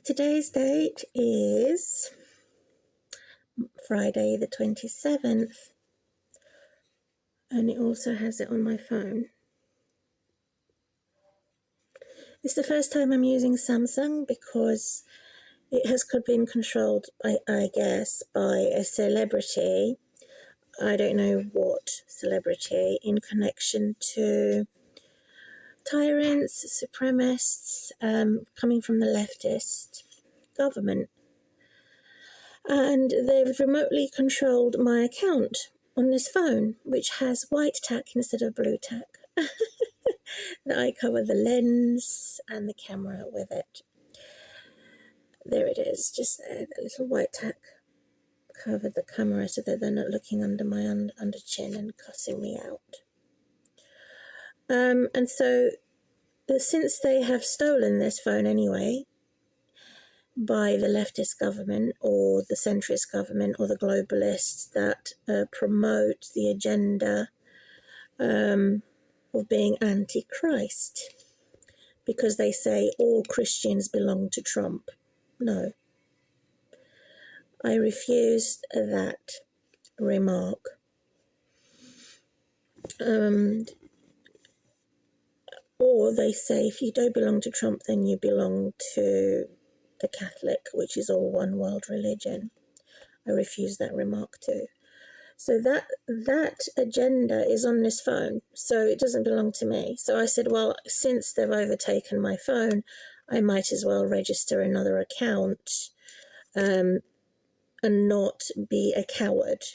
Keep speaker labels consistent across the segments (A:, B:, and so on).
A: Today's date is Friday the 27th, and it also has it on my phone. It's the first time I'm using Samsung because it has been controlled, I guess, by a celebrity. I don't know what celebrity, in connection to tyrants, supremacists, coming from the leftist government. And they've remotely controlled my account on this phone, which has white tack instead of blue tack. That I cover the lens and the camera with it. There it is, just there, the little white tack covered the camera so that they're not looking under my under chin and cussing me out. And so, since they have stolen this phone anyway, by the leftist government or the centrist government or the globalists that promote the agenda of being anti-Christ, because they say all Christians belong to Trump. No. I refused that remark. Or they say if you don't belong to Trump, then you belong to the Catholic, which is all one world religion. I refuse that remark too. So that agenda is on this phone, so it doesn't belong to me. So I said, well, since they've overtaken my phone, I might as well register another account and not be a coward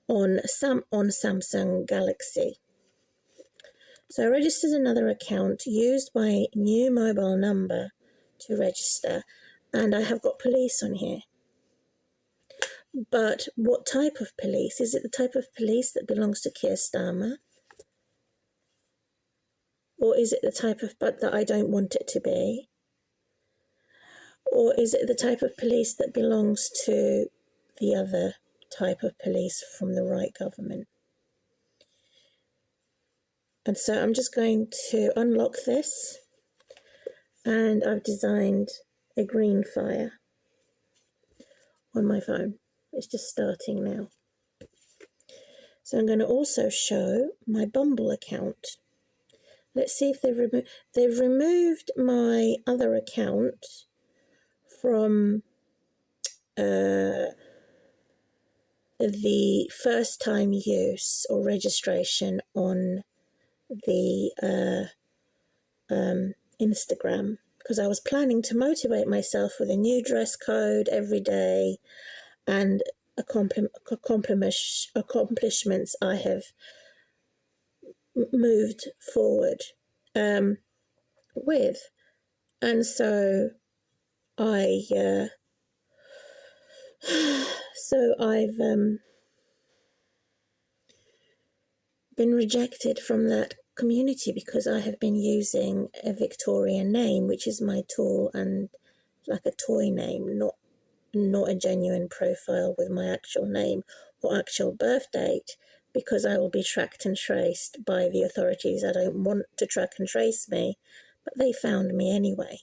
A: on Samsung Galaxy. So I registered another account, used my new mobile number to register, and I have got police on here. But what type of police? Is it the type of police that belongs to Keir Starmer? Or is it the type of, but that I don't want it to be? Or is it the type of police that belongs to the other type of police from the right government? And so I'm just going to unlock this, and I've designed a green fire on my phone. It's just starting now. So I'm going to also show my Bumble account. Let's see if they've removed my other account from the first time use or registration on the Instagram, because I was planning to motivate myself with a new dress code every day and accomplishments I have moved forward with. And so I've been rejected from that community because I have been using a Victorian name, which is my tool and like a toy name, not a genuine profile with my actual name or actual birth date, because I will be tracked and traced by the authorities. I don't want to track and trace me, but they found me anyway,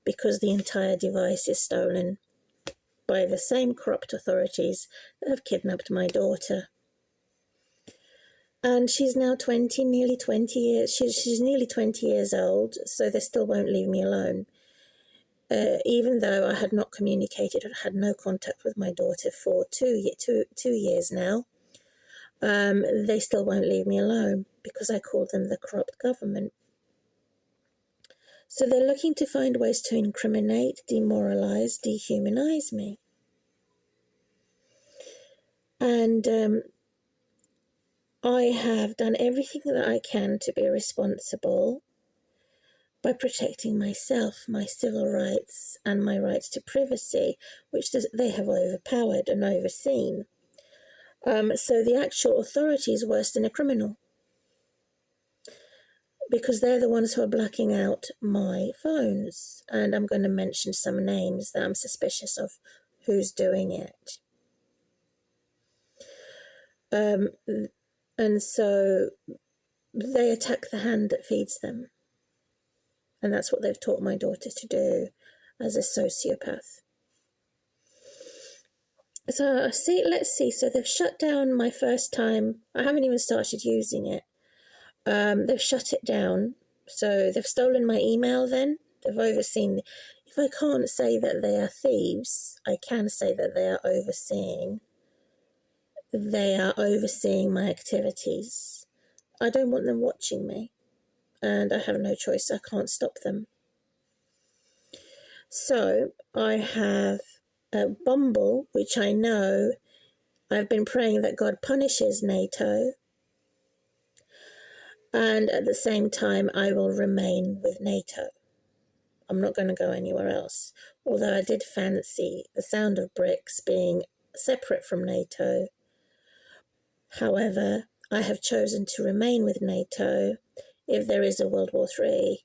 A: because the entire device is stolen by the same corrupt authorities that have kidnapped my daughter. And she's now nearly 20 years. She's nearly 20 years old, so they still won't leave me alone. Even though I had not communicated or had no contact with my daughter for 2 years now, they still won't leave me alone because I call them the corrupt government. So they're looking to find ways to incriminate, demoralize, dehumanize me. And I have done everything that I can to be responsible by protecting myself, my civil rights, and my rights to privacy, which they have overpowered and overseen. So the actual authority is worse than a criminal, because they're the ones who are blacking out my phones. And I'm going to mention some names that I'm suspicious of who's doing it. And so they attack the hand that feeds them. And that's what they've taught my daughter to do. as a sociopath. So let's see. So they've shut down my first time. I haven't even started using it. They've shut it down. So they've stolen my email then. They've overseen. If I can't say that they are thieves, I can say that they are overseeing. They are overseeing my activities. I don't want them watching me. And I have no choice. I can't stop them. So I have a Bumble, which I know I've been praying that God punishes NATO. And at the same time, I will remain with NATO. I'm not going to go anywhere else. Although I did fancy the sound of BRICS being separate from NATO. However, I have chosen to remain with NATO if there is a World War III,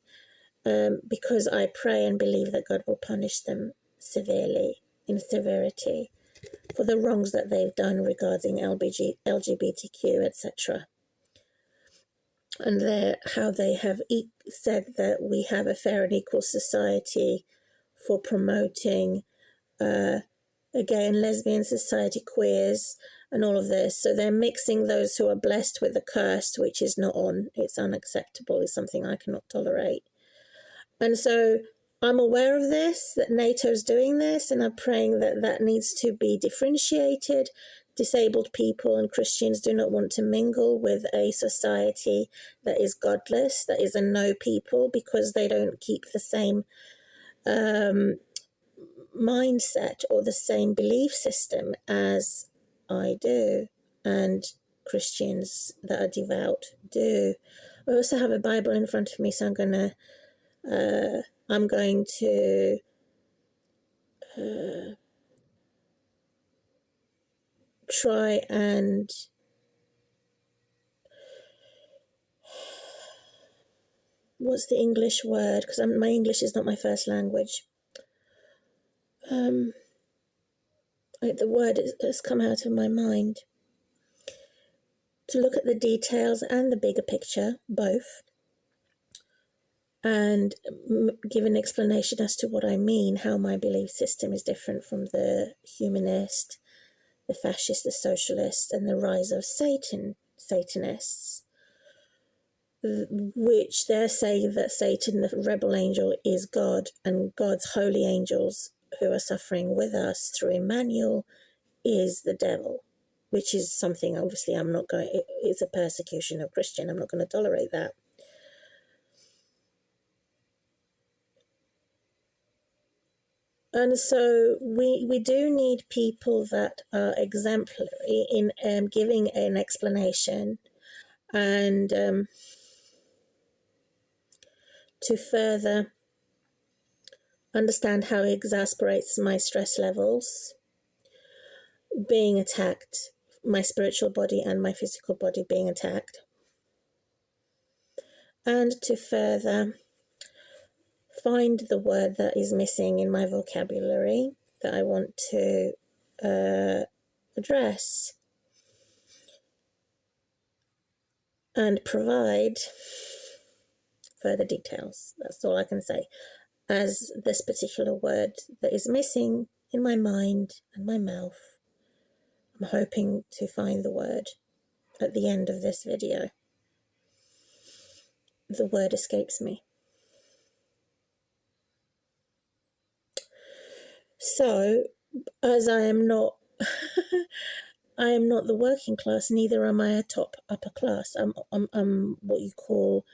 A: because I pray and believe that God will punish them severely, in severity, for the wrongs that they've done regarding LGBTQ, etc. And how they have said that we have a fair and equal society for promoting a gay and lesbian society, queers, and all of this. So they're mixing those who are blessed with the cursed, which is not on. It's unacceptable. It's something I cannot tolerate. And so I'm aware of this, that NATO's doing this, and I'm praying that that needs to be differentiated. Disabled people and Christians do not want to mingle with a society that is godless, that is a no people, because they don't keep the same mindset or the same belief system as I do, and Christians that are devout do. I also have a Bible in front of me, so I'm going to try and what's the English word? Because my English is not my first language. The word has come out of my mind. To look at the details and the bigger picture, both, and give an explanation as to what I mean, how my belief system is different from the humanist, the fascist, the socialist, and the rise of Satanists, which they're saying that Satan, the rebel angel, is God, and God's holy angels who are suffering with us through Emmanuel is the devil, which is something obviously it's a persecution of Christian. I'm not going to tolerate that. And so we do need people that are exemplary in giving an explanation and to further understand how it exasperates my stress levels, being attacked, my spiritual body and my physical body being attacked, and to further find the word that is missing in my vocabulary that I want to address and provide further details. That's all I can say. As this particular word that is missing in my mind and my mouth, I'm hoping to find the word at the end of this video. The word escapes me. So, as I am not I am not the working class, neither am I a upper class. I'm what you call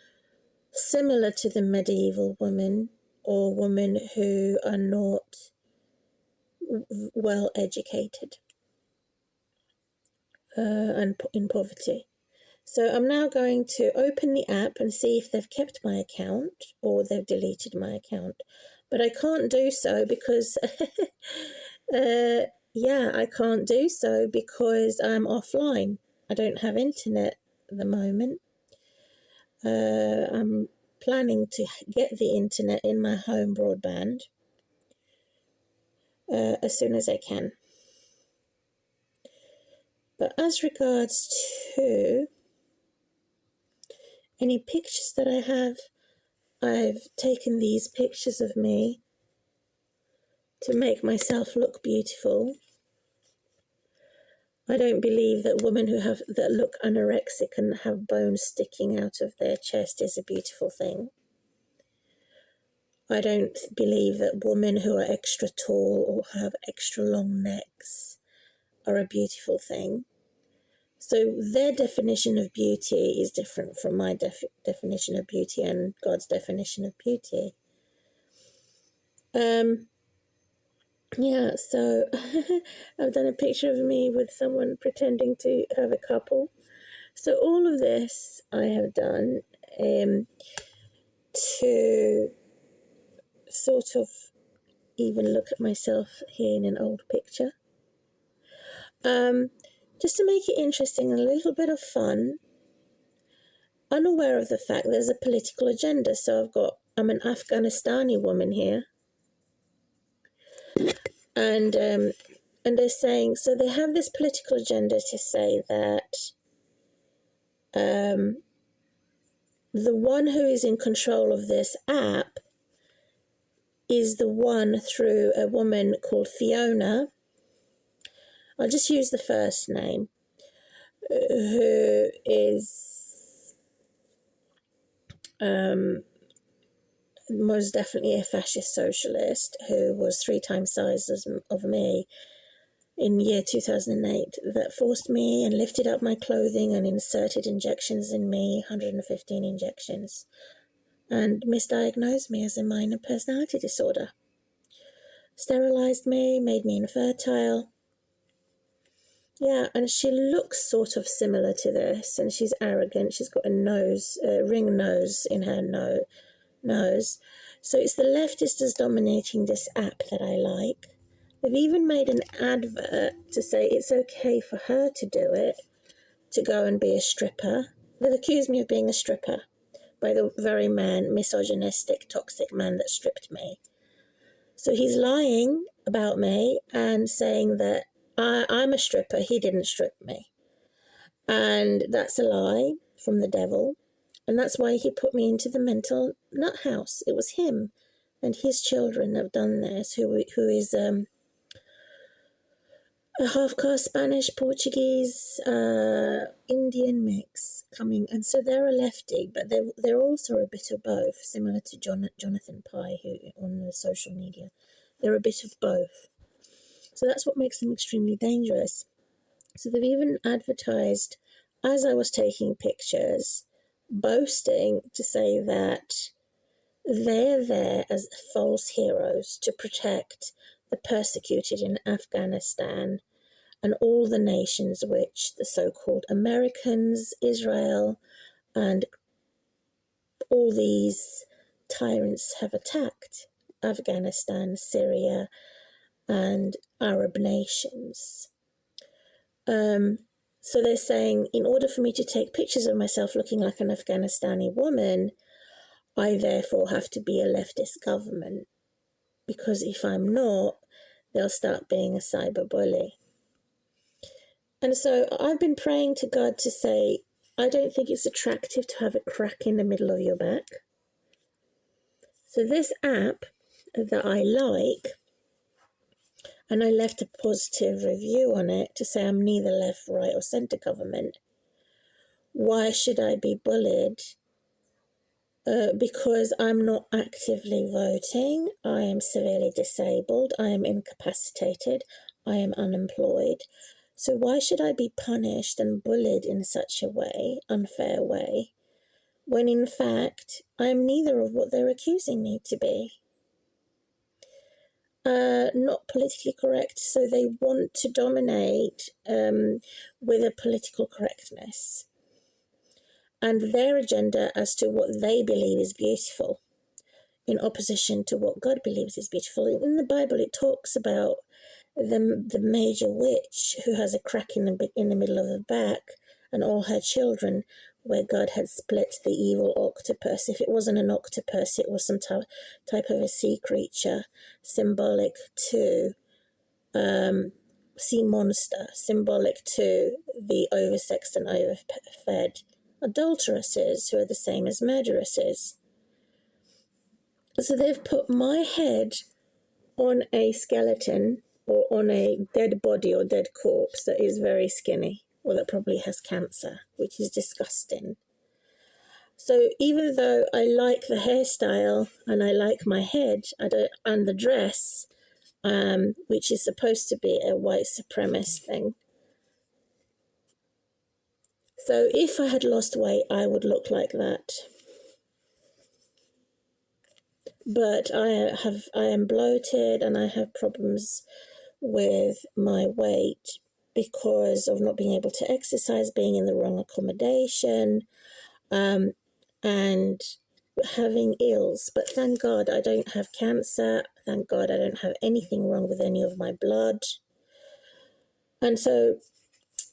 A: similar to the medieval women, or women who are not well educated and in poverty. So I'm now going to open the app and see if they've kept my account or they've deleted my account. But I can't do so because, I can't do so because I'm offline. I don't have internet at the moment. I'm planning to get the internet in my home broadband as soon as I can. But as regards to any pictures that I have, I've taken these pictures of me to make myself look beautiful. I don't believe that women that look anorexic and have bones sticking out of their chest is a beautiful thing. I don't believe that women who are extra tall or have extra long necks are a beautiful thing. So their definition of beauty is different from my definition of beauty and God's definition of beauty. Yeah, so I've done a picture of me with someone pretending to have a couple. So all of this I have done to sort of even look at myself here in an old picture. Just to make it interesting and a little bit of fun, unaware of the fact there's a political agenda. So I'm an Afghanistani woman here. And they're saying, so they have this political agenda to say that the one who is in control of this app is the one through a woman called Fiona. I'll just use the first name, who is most definitely a fascist socialist who was 3 times the size of me in year 2008, that forced me and lifted up my clothing and inserted injections in me, 115 injections, and misdiagnosed me as a minor personality disorder. Sterilized me, made me infertile. Yeah, and she looks sort of similar to this, and she's arrogant. She's got a ring nose in her nose. So it's the leftists dominating this app that I like. They've even made an advert to say it's okay for her to do it, to go and be a stripper. They've accused me of being a stripper by the very misogynistic, toxic man that stripped me. So he's lying about me and saying that I'm a stripper, he didn't strip me. And that's a lie from the devil. And that's why he put me into the mental nut house. It was him and his children have done this, who is a half-caste Spanish, Portuguese, Indian mix coming. And so they're a lefty, but they're also a bit of both, similar to Jonathan Pye, who on the social media. They're a bit of both. So that's what makes them extremely dangerous. So they've even advertised, as I was taking pictures, boasting to say that they're there as false heroes to protect the persecuted in Afghanistan and all the nations which the so-called Americans, Israel, and all these tyrants have attacked: Afghanistan, Syria, and Arab nations. So they're saying, in order for me to take pictures of myself looking like an Afghanistani woman, I therefore have to be a leftist government, because if I'm not, they'll start being a cyber bully. And so I've been praying to God to say, I don't think it's attractive to have a crack in the middle of your back. So this app that I like, and I left a positive review on it to say I'm neither left, right, or centre government. Why should I be bullied? Because I'm not actively voting. I am severely disabled. I am incapacitated. I am unemployed. So why should I be punished and bullied in such a way, unfair way, when in fact I am neither of what they're accusing me to be? Not politically correct, so they want to dominate with a political correctness and their agenda as to what they believe is beautiful, in opposition to what God believes is beautiful. In the Bible, it talks about the major witch who has a crack in the middle of her back and all her children, where God had split the evil octopus. If it wasn't an octopus, it was some type of a sea creature, symbolic to sea monster, symbolic to the oversexed and overfed adulteresses, who are the same as murderesses. So they've put my head on a skeleton or on a dead body or dead corpse that is very skinny or that probably has cancer, which is disgusting. So even though I like the hairstyle and I like my head and the dress, which is supposed to be a white supremacist thing. So if I had lost weight, I would look like that. But I am bloated and I have problems with my weight because of not being able to exercise, being in the wrong accommodation, and having ills. But thank God I don't have cancer. Thank God I don't have anything wrong with any of my blood. And so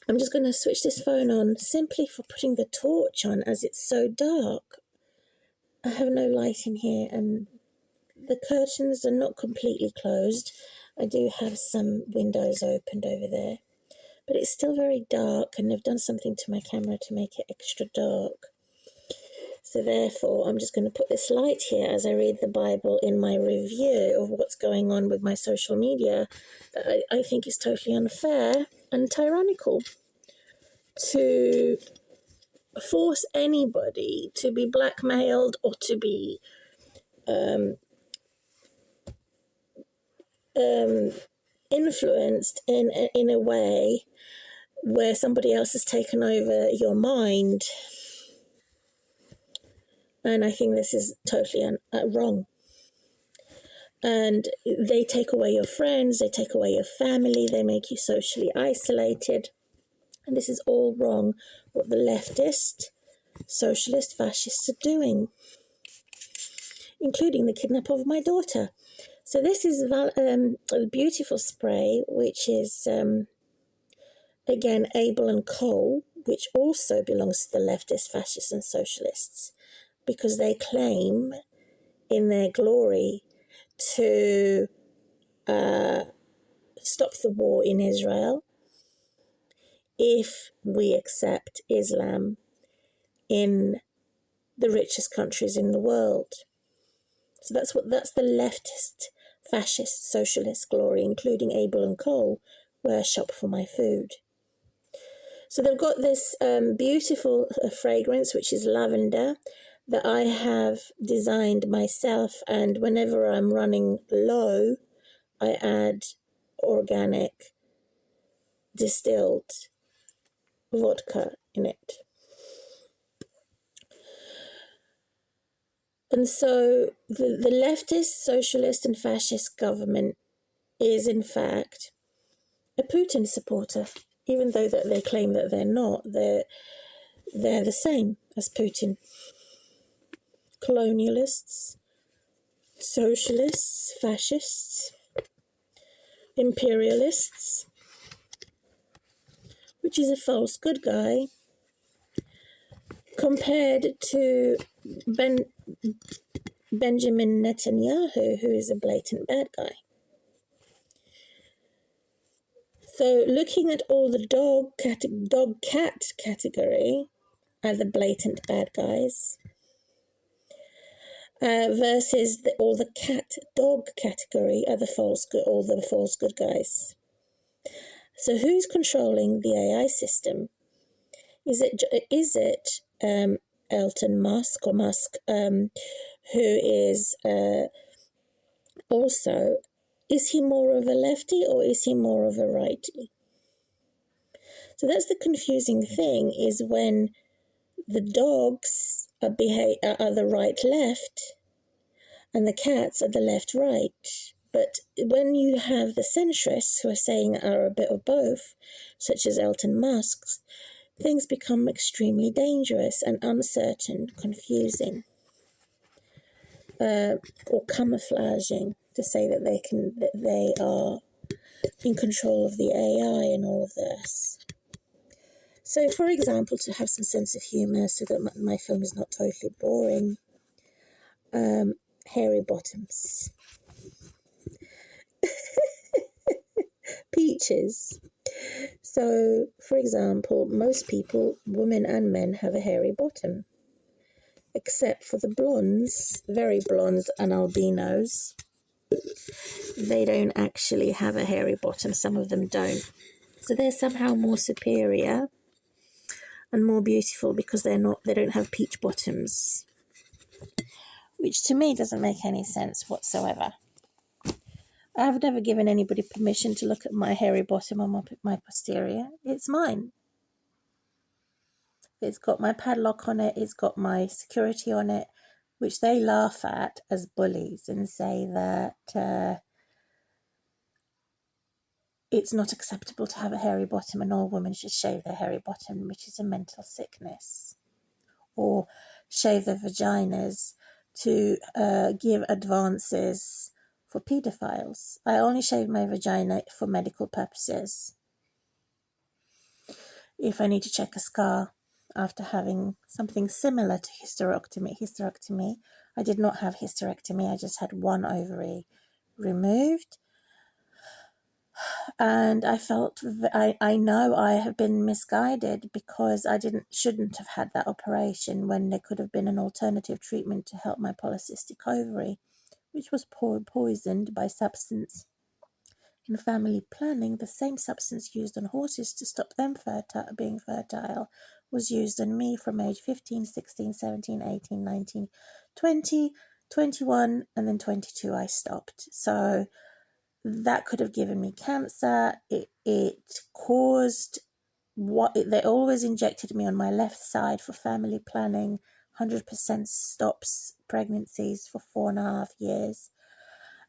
A: I'm just going to switch this phone on simply for putting the torch on, as it's so dark. I have no light in here and the curtains are not completely closed. I do have some windows opened over there, but it's still very dark and they've done something to my camera to make it extra dark. So therefore, I'm just going to put this light here as I read the Bible in my review of what's going on with my social media that I think is totally unfair and tyrannical to force anybody to be blackmailed or to be influenced in a way where somebody else has taken over your mind. And I think this is totally wrong. And they take away your friends, they take away your family, they make you socially isolated. And this is all wrong, what the leftist, socialist, fascists are doing, including the kidnap of my daughter. So this is a beautiful spray, which is, again, Abel and Cole, which also belongs to the leftists, fascists and socialists, because they claim in their glory to stop the war in Israel if we accept Islam in the richest countries in the world. So that's the leftist, fascist, socialist glory, including Abel and Cole, where I shop for my food. So they've got this beautiful fragrance, which is lavender, that I have designed myself, and whenever I'm running low, I add organic distilled vodka in it. And so the leftist, socialist and fascist government is in fact a Putin supporter, even though that they claim that they're not. They're the same as Putin. Colonialists, socialists, fascists, imperialists, which is a false good guy, compared to Benjamin Netanyahu, who is a blatant bad guy. So looking at all the dog-cat category are the blatant bad guys, versus all the cat-dog category are all the false good guys. So who's controlling the AI system? Is it Elon Musk or Musk, who is also, is he more of a lefty or is he more of a righty? So that's the confusing thing, is when the dogs are the right-left and the cats are the left-right. But when you have the centrists who are saying are a bit of both, such as Elon Musk's, things become extremely dangerous and uncertain, confusing, or camouflaging to say that they are in control of the AI and all of this. So, for example, to have some sense of humour so that my film is not totally boring, hairy bottoms. Peaches. So, for example, most people, women and men, have a hairy bottom, except for the blondes, very blondes and albinos. they don't actually have a hairy bottom. Some of them don't. So they're somehow more superior and more beautiful because they don't have peach bottoms, which to me doesn't make any sense whatsoever. I've never given anybody permission to look at my hairy bottom or my posterior. It's mine. It's got my padlock on it. It's got my security on it, which they laugh at as bullies and say that it's not acceptable to have a hairy bottom and all women should shave their hairy bottom, which is a mental sickness. Or shave their vaginas to give advances for paedophiles. I only shave my vagina for medical purposes. If I need to check a scar after having something similar to hysterectomy, I did not have hysterectomy, I just had one ovary removed. And I felt, I know I have been misguided because I shouldn't have had that operation when there could have been an alternative treatment to help my polycystic ovary, which was poisoned by substance. In family planning, the same substance used on horses to stop them being fertile was used on me from age 15, 16, 17, 18, 19, 20, 21, and then 22 I stopped. So that could have given me cancer. It caused they always injected me on my left side for family planning. 100% stops pregnancies for 4.5 years.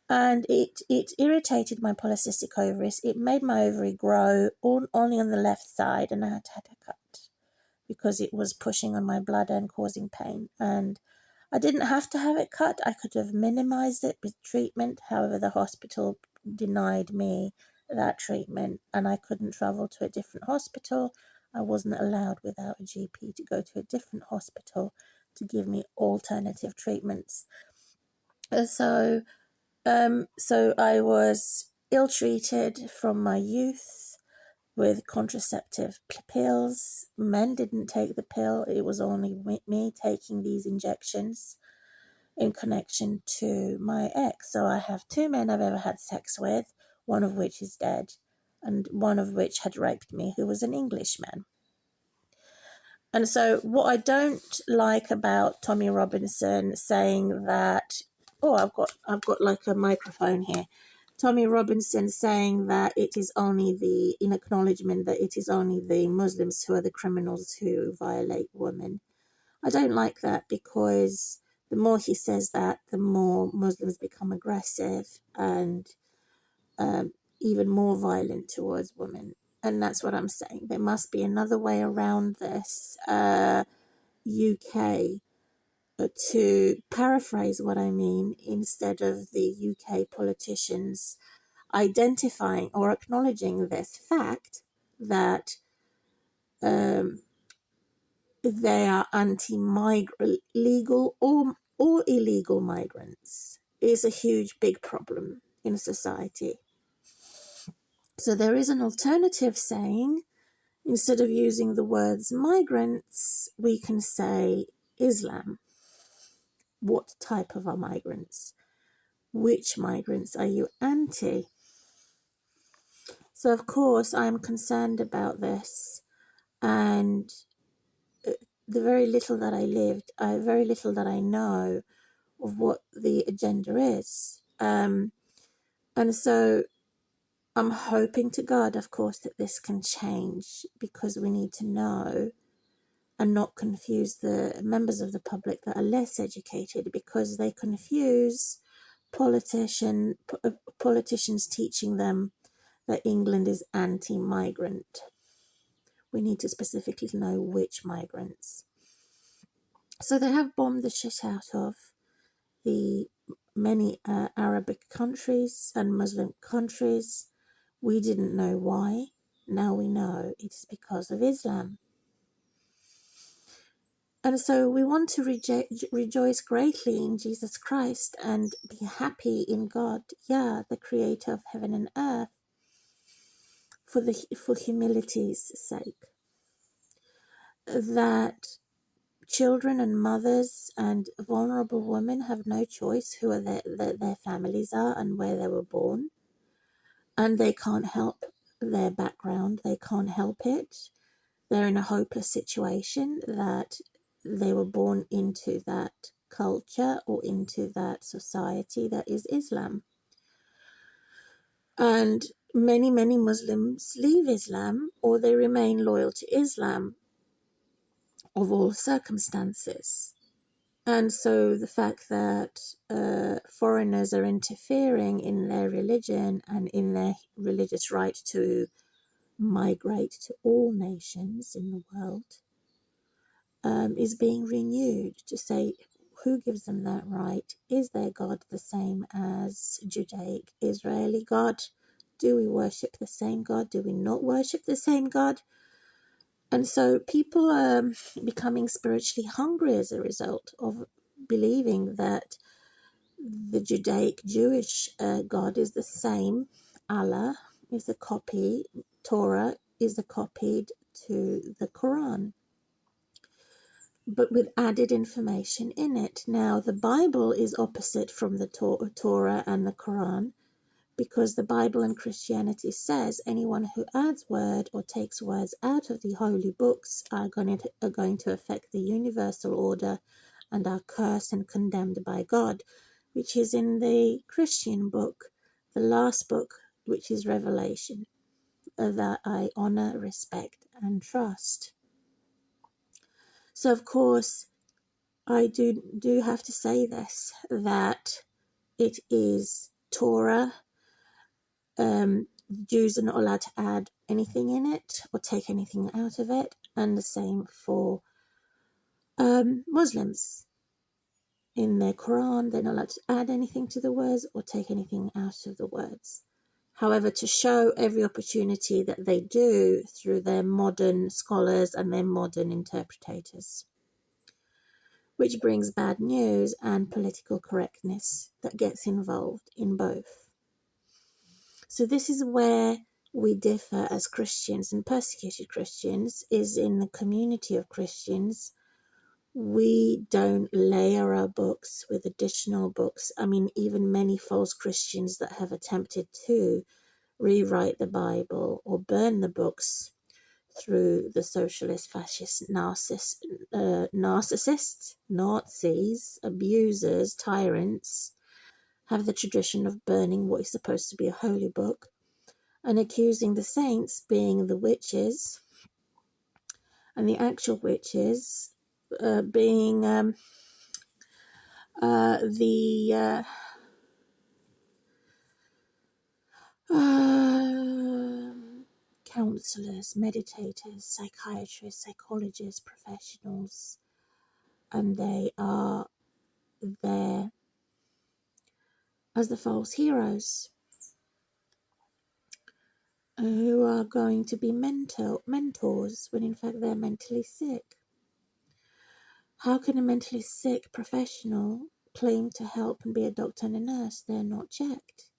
A: And it irritated my polycystic ovaries. It made my ovary grow only on the left side, and I had to have a cut because it was pushing on my bladder and causing pain. And I didn't have to have it cut. I could have minimized it with treatment. However, the hospital denied me that treatment and I couldn't travel to a different hospital. I wasn't allowed without a GP to go to a different hospital to give me alternative treatments. So I was ill-treated from my youth with contraceptive pills. Men didn't take the pill. It was only me taking these injections in connection to my ex. So I have 2 men I've ever had sex with, one of which is dead, and one of which had raped me, who was an Englishman. And so what I don't like about Tommy Robinson saying that, I've got like a microphone here. Tommy Robinson saying that it is only in acknowledgement that it is only the Muslims who are the criminals who violate women. I don't like that because the more he says that, the more Muslims become aggressive and even more violent towards women. And that's what I'm saying. There must be another way around this. UK, to paraphrase what I mean, instead of the UK politicians identifying or acknowledging this fact that they are legal or illegal migrants is a huge, big problem in society. So there is an alternative saying, instead of using the words migrants, we can say Islam. What type of migrants? Which migrants are you anti? So of course I'm concerned about this, and the very little that I lived, very little that I know of what the agenda is. And so I'm hoping to God, of course, that this can change, because we need to know and not confuse the members of the public that are less educated, because they confuse politicians teaching them that England is anti-migrant. We need to specifically know which migrants. So they have bombed the shit out of the many Arabic countries and Muslim countries. We didn't know why. Now we know it is because of Islam. And so we want to rejoice greatly in Jesus Christ and be happy in God, the creator of heaven and earth, for humility's sake. That children and mothers and vulnerable women have no choice who are their families are and where they were born. And they can't help their background. They can't help it. They're in a hopeless situation that they were born into that culture or into that society that is Islam. And many, many Muslims leave Islam or they remain loyal to Islam of all circumstances. And so the fact that foreigners are interfering in their religion and in their religious right to migrate to all nations in the world is being renewed to say, who gives them that right? Is their God the same as Judaic Israeli God? Do we worship the same God? Do we not worship the same God? And so people are becoming spiritually hungry as a result of believing that the Judaic Jewish God is the same. Allah is a copy, Torah is a copied to the Quran, but with added information in it. Now, the Bible is opposite from the Torah and the Quran, because the Bible and Christianity says anyone who adds word or takes words out of the holy books are going to affect the universal order and are cursed and condemned by God, which is in the Christian book, the last book, which is Revelation, that I honor, respect, and trust. So, of course, I do have to say this, that it is Torah. Jews are not allowed to add anything in it or take anything out of it, and the same for Muslims. In their Quran, they're not allowed to add anything to the words or take anything out of the words. However, to show every opportunity that they do through their modern scholars and their modern interpreters, which brings bad news and political correctness that gets involved in both. So this is where we differ as Christians and persecuted Christians, is in the community of Christians. We don't layer our books with additional books. I mean, even many false Christians that have attempted to rewrite the Bible or burn the books through the socialist, fascist, narcissists, Nazis, abusers, tyrants, have the tradition of burning what is supposed to be a holy book and accusing the saints, being the witches, and the actual witches being the counselors, meditators, psychiatrists, psychologists, professionals, and they are there as the false heroes who are going to be mentors when in fact they're mentally sick. How can a mentally sick professional claim to help and be a doctor and a nurse? They're not checked.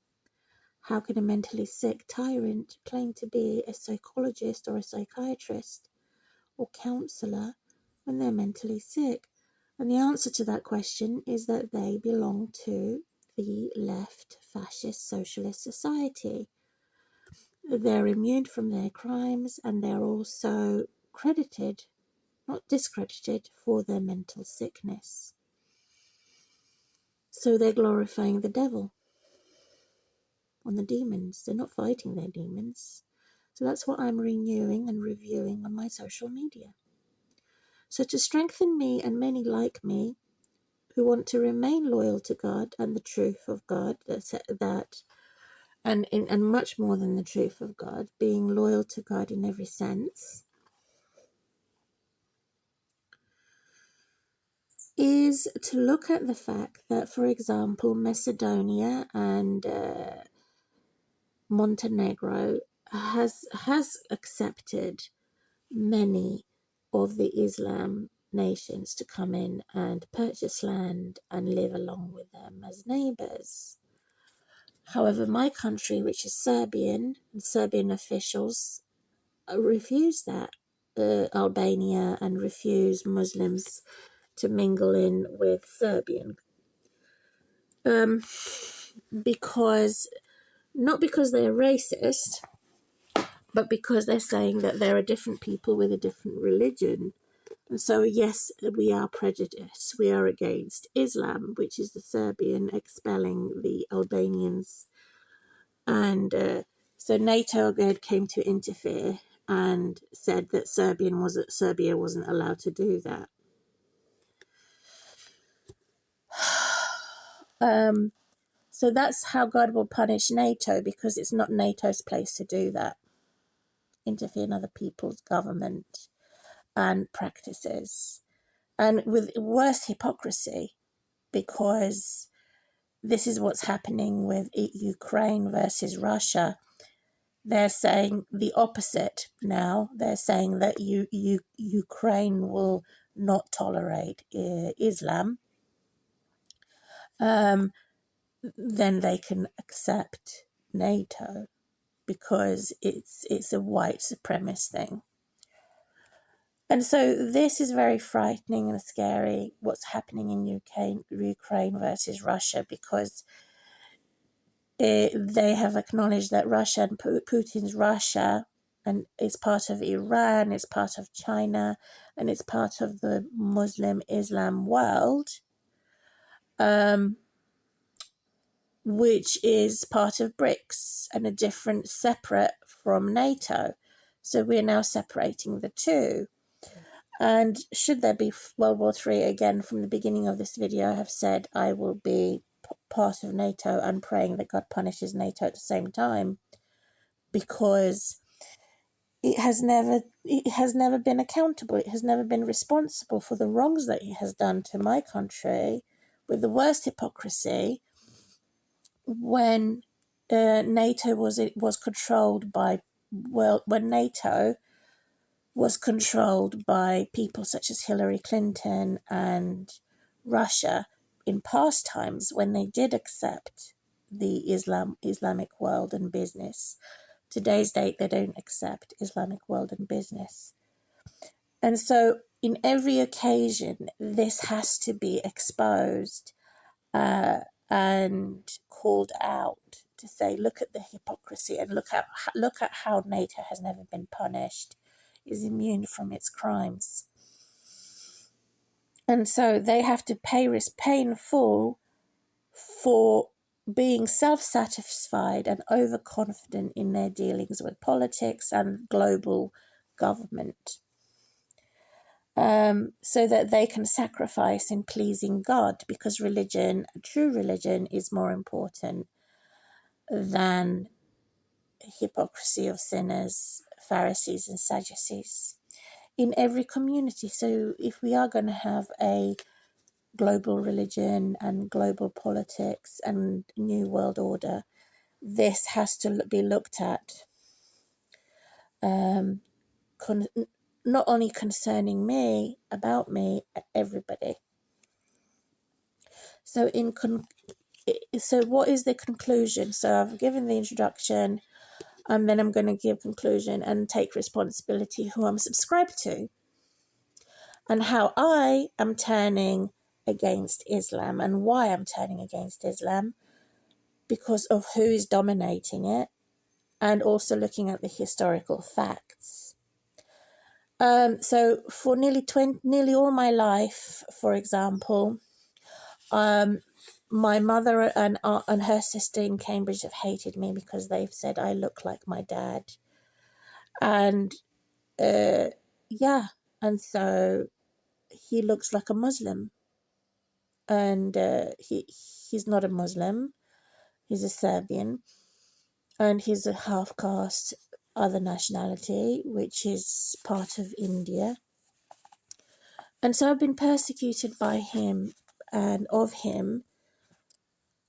A: How can a mentally sick tyrant claim to be a psychologist or a psychiatrist or counselor when they're mentally sick? And the answer to that question is that they belong to the left fascist socialist society. They're immune from their crimes and they're also credited, not discredited, for their mental sickness. So they're glorifying the devil on the demons. They're not fighting their demons. So that's what I'm renewing and reviewing on my social media. So to strengthen me and many like me who want to remain loyal to God and the truth of God, and much more than the truth of God, being loyal to God in every sense, is to look at the fact that, for example, Macedonia and Montenegro has accepted many of the Islam nations to come in and purchase land and live along with them as neighbours. However, my country, which is Serbian, and Serbian officials refuse that. Albania and refuse Muslims to mingle in with Serbian. Because, not because they're racist, but because they're saying that there are different people with a different religion. And so, yes, we are prejudiced. We are against Islam, which is the Serbian expelling the Albanians. And so NATO again came to interfere and said that Serbia wasn't allowed to do that. So that's how God will punish NATO, because it's not NATO's place to do that, interfere in other people's government and practices. And with worse hypocrisy, because this is what's happening with Ukraine versus Russia. They're saying the opposite now. They're saying that Ukraine will not tolerate Islam. Then they can accept NATO because it's a white supremacist thing. And so this is very frightening and scary, what's happening in Ukraine versus Russia, because they have acknowledged that Russia and Putin's Russia, and it's part of Iran, it's part of China, and it's part of the Muslim Islam world, which is part of BRICS and a different, separate from NATO. So we're now separating the two. And should there be World War III again, from the beginning of this video, I have said I will be part of NATO and praying that God punishes NATO at the same time, because it has never been accountable. It has never been responsible for the wrongs that it has done to my country, with the worst hypocrisy. When NATO was controlled by, when NATO was controlled by people such as Hillary Clinton and Russia in past times, when they did accept the Islamic world and business. Today's date, they don't accept Islamic world and business. And so in every occasion, this has to be exposed and called out to say, look at the hypocrisy, and look at how NATO has never been punished, is immune from its crimes. And so they have to pay in full for being self-satisfied and overconfident in their dealings with politics and global government, so that they can sacrifice in pleasing God, because true religion, is more important than hypocrisy of sinners, Pharisees and Sadducees in every community. So if we are going to have a global religion and global politics and new world order, this has to be looked at, not only concerning me, about me, everybody. So so what is the conclusion? So I've given the introduction, and then I'm going to give conclusion and take responsibility who I'm subscribed to, and how I am turning against Islam, and why I'm turning against Islam, because of who is dominating it, and also looking at the historical facts. So for nearly all my life, for example, my mother and her sister in Cambridge have hated me because they've said I look like my dad. And and so he looks like a Muslim, and he's not a Muslim, he's a Serbian, and he's a half caste other nationality, which is part of India. And so I've been persecuted by him and of him,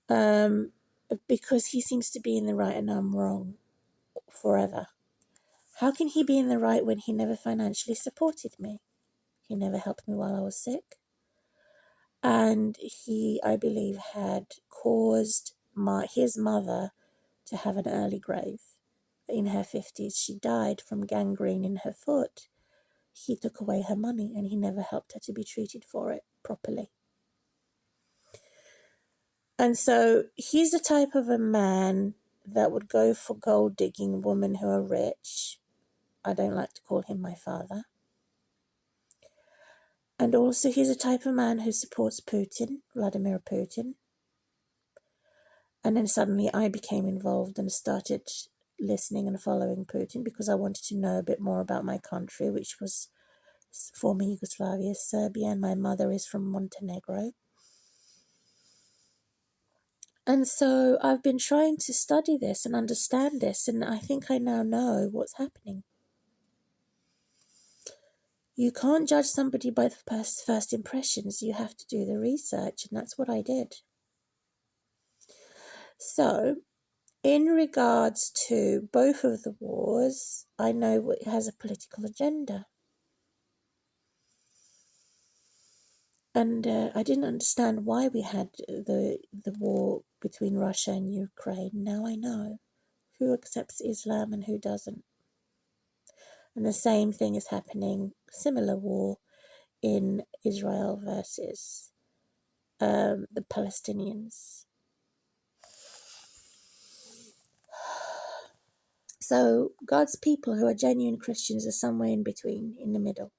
A: because he seems to be in the right and I'm wrong forever. How can he be in the right when he never financially supported me? He never helped me while I was sick. And he, I believe, had caused his mother to have an early grave. In her 50s, she died from gangrene in her foot he took away her money and he never helped her to be treated for it properly. And so he's the type of a man that would go for gold digging women who are rich. I don't like to call him my father. And also he's a type of man who supports Putin, Vladimir Putin. And then suddenly I became involved and started listening and following Putin because I wanted to know a bit more about my country, which was former Yugoslavia, Serbia, and my mother is from Montenegro. And so I've been trying to study this and understand this, and I think I now know what's happening. You can't judge somebody by the first impressions. You have to do the research, and that's what I did. So, in regards to both of the wars, I know it has a political agenda. And I didn't understand why we had the war between Russia and Ukraine. Now I know who accepts Islam and who doesn't. And the same thing is happening, similar war in Israel versus the Palestinians. So God's people who are genuine Christians are somewhere in between, in the middle.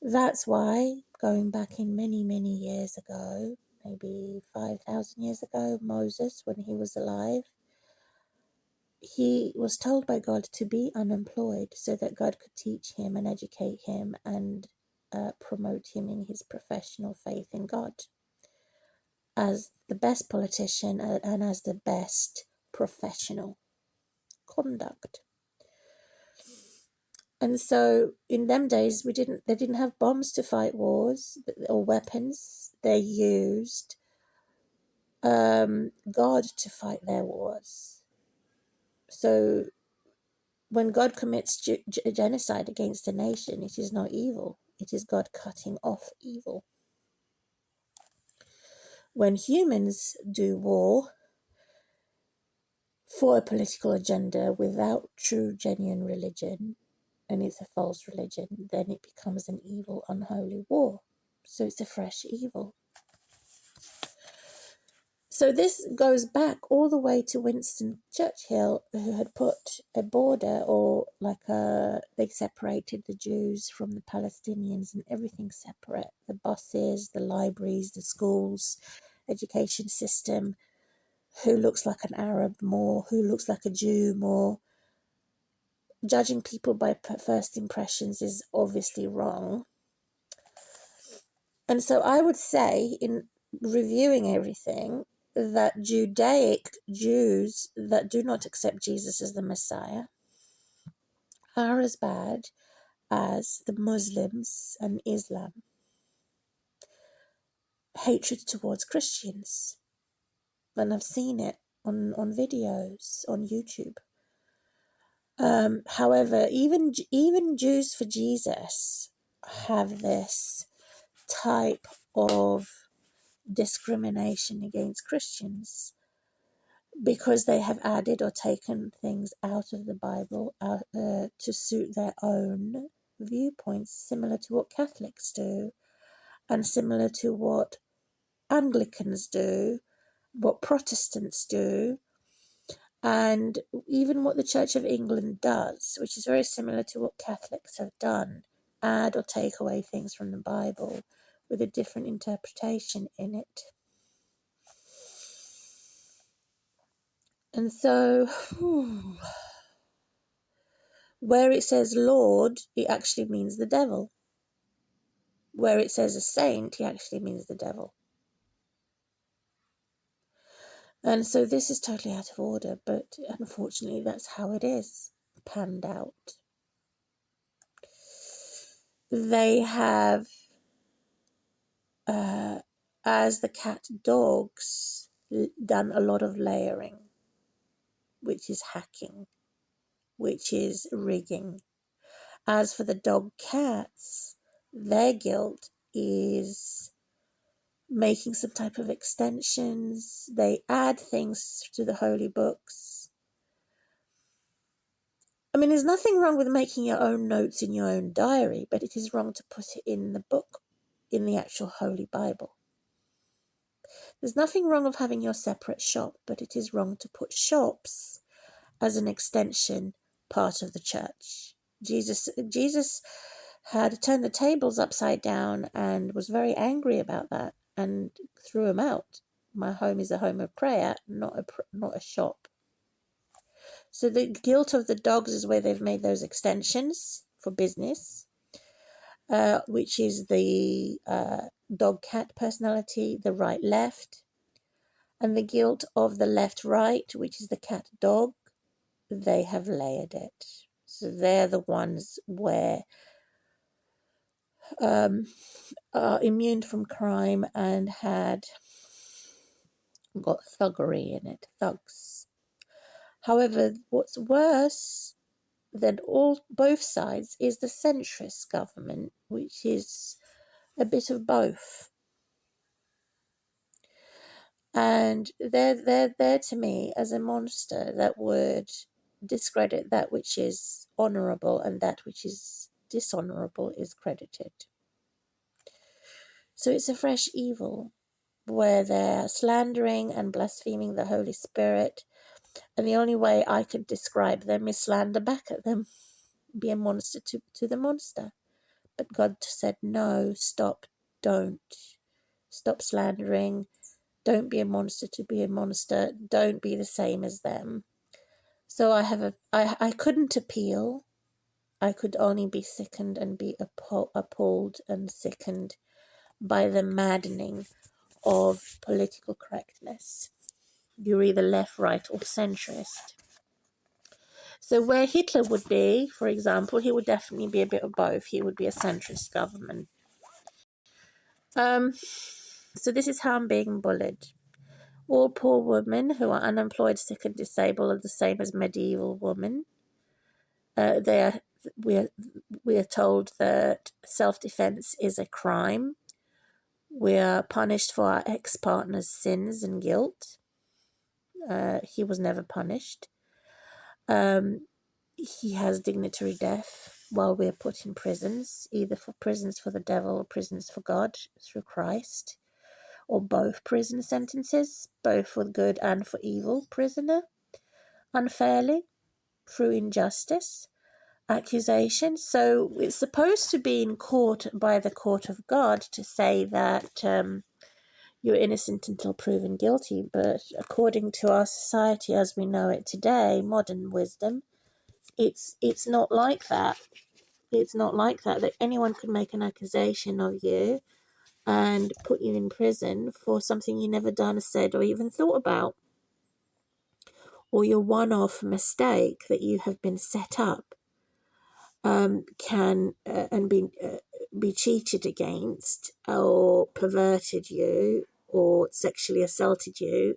A: That's why, going back in many, many years ago, maybe 5,000 years ago, Moses, when he was alive, he was told by God to be unemployed so that God could teach him and educate him and promote him in his professional faith in God as the best politician and as the best professional conduct. And so in them days, they didn't have bombs to fight wars or weapons. They used God to fight their wars. So when God commits genocide against a nation, it is not evil. It is God cutting off evil. When humans do war for a political agenda without true, genuine religion, and it's a false religion, then it becomes an evil, unholy war. So it's a fresh evil. So this goes back all the way to Winston Churchill, who had put a border, or they separated the Jews from the Palestinians and everything separate. The buses, the libraries, the schools, education system. Who looks like an Arab more? Who looks like a Jew more? Judging people by first impressions is obviously wrong. And so I would say, in reviewing everything, that Judaic Jews that do not accept Jesus as the Messiah are as bad as the Muslims and Islam. Hatred towards Christians. And I've seen it on videos on YouTube. However, even Jews for Jesus have this type of discrimination against Christians because they have added or taken things out of the Bible to suit their own viewpoints, similar to what Catholics do and similar to what Anglicans do, what Protestants do, and even what the Church of England does, which is very similar to what Catholics have done, add or take away things from the Bible with a different interpretation in it. And so, where it says Lord, it actually means the devil. Where it says a saint, he actually means the devil. And so this is totally out of order, but unfortunately that's how it is panned out. They have, as the cat dogs, done a lot of layering, which is hacking, which is rigging. As for the dog cats, their guilt is making some type of extensions. They add things to the holy books. I mean, there's nothing wrong with making your own notes in your own diary, but it is wrong to put it in the book, in the actual Holy Bible. There's nothing wrong of having your separate shop, but it is wrong to put shops as an extension part of the church. Jesus had turned the tables upside down and was very angry about that and threw him out. My home is a home of prayer, not a shop. So the guilt of the dogs is where they've made those extensions for business, which is the dog-cat personality, the right-left, and the guilt of the left-right, which is the cat-dog. They have layered it. So they're the ones where are immune from crime and had got thuggery in it, thugs. However, what's worse than both sides is the centrist government, which is a bit of both. And they're there to me as a monster that would discredit that which is honourable, and that which is dishonourable is credited. So it's a fresh evil where they're slandering and blaspheming the Holy Spirit, and the only way I could describe them is slander back at them, be a monster to the monster. But God said, no, stop, don't. Stop slandering. Don't be a monster to be a monster. Don't be the same as them. So I couldn't appeal. I could only be sickened and be appalled and sickened by the maddening of political correctness. You're either left, right, or centrist. So where Hitler would be, for example, he would definitely be a bit of both. He would be a centrist government. So this is how I'm being bullied. All poor women who are unemployed, sick, and disabled are the same as medieval women. We are told that self-defense is a crime. We are punished for our ex-partner's sins and guilt. He was never punished. He has dignitary death while we're put in prisons, either for prisons for the devil or prisons for God through Christ, or both prison sentences, both for good and for evil prisoner, unfairly, through injustice, accusation. So it's supposed to be in court by the court of God to say that you're innocent until proven guilty, but according to our society as we know it today, modern wisdom, it's not like that. It's not like that anyone could make an accusation of you and put you in prison for something you never done, said, or even thought about, or your one-off mistake that you have been set up can and be cheated against, or perverted you, or sexually assaulted you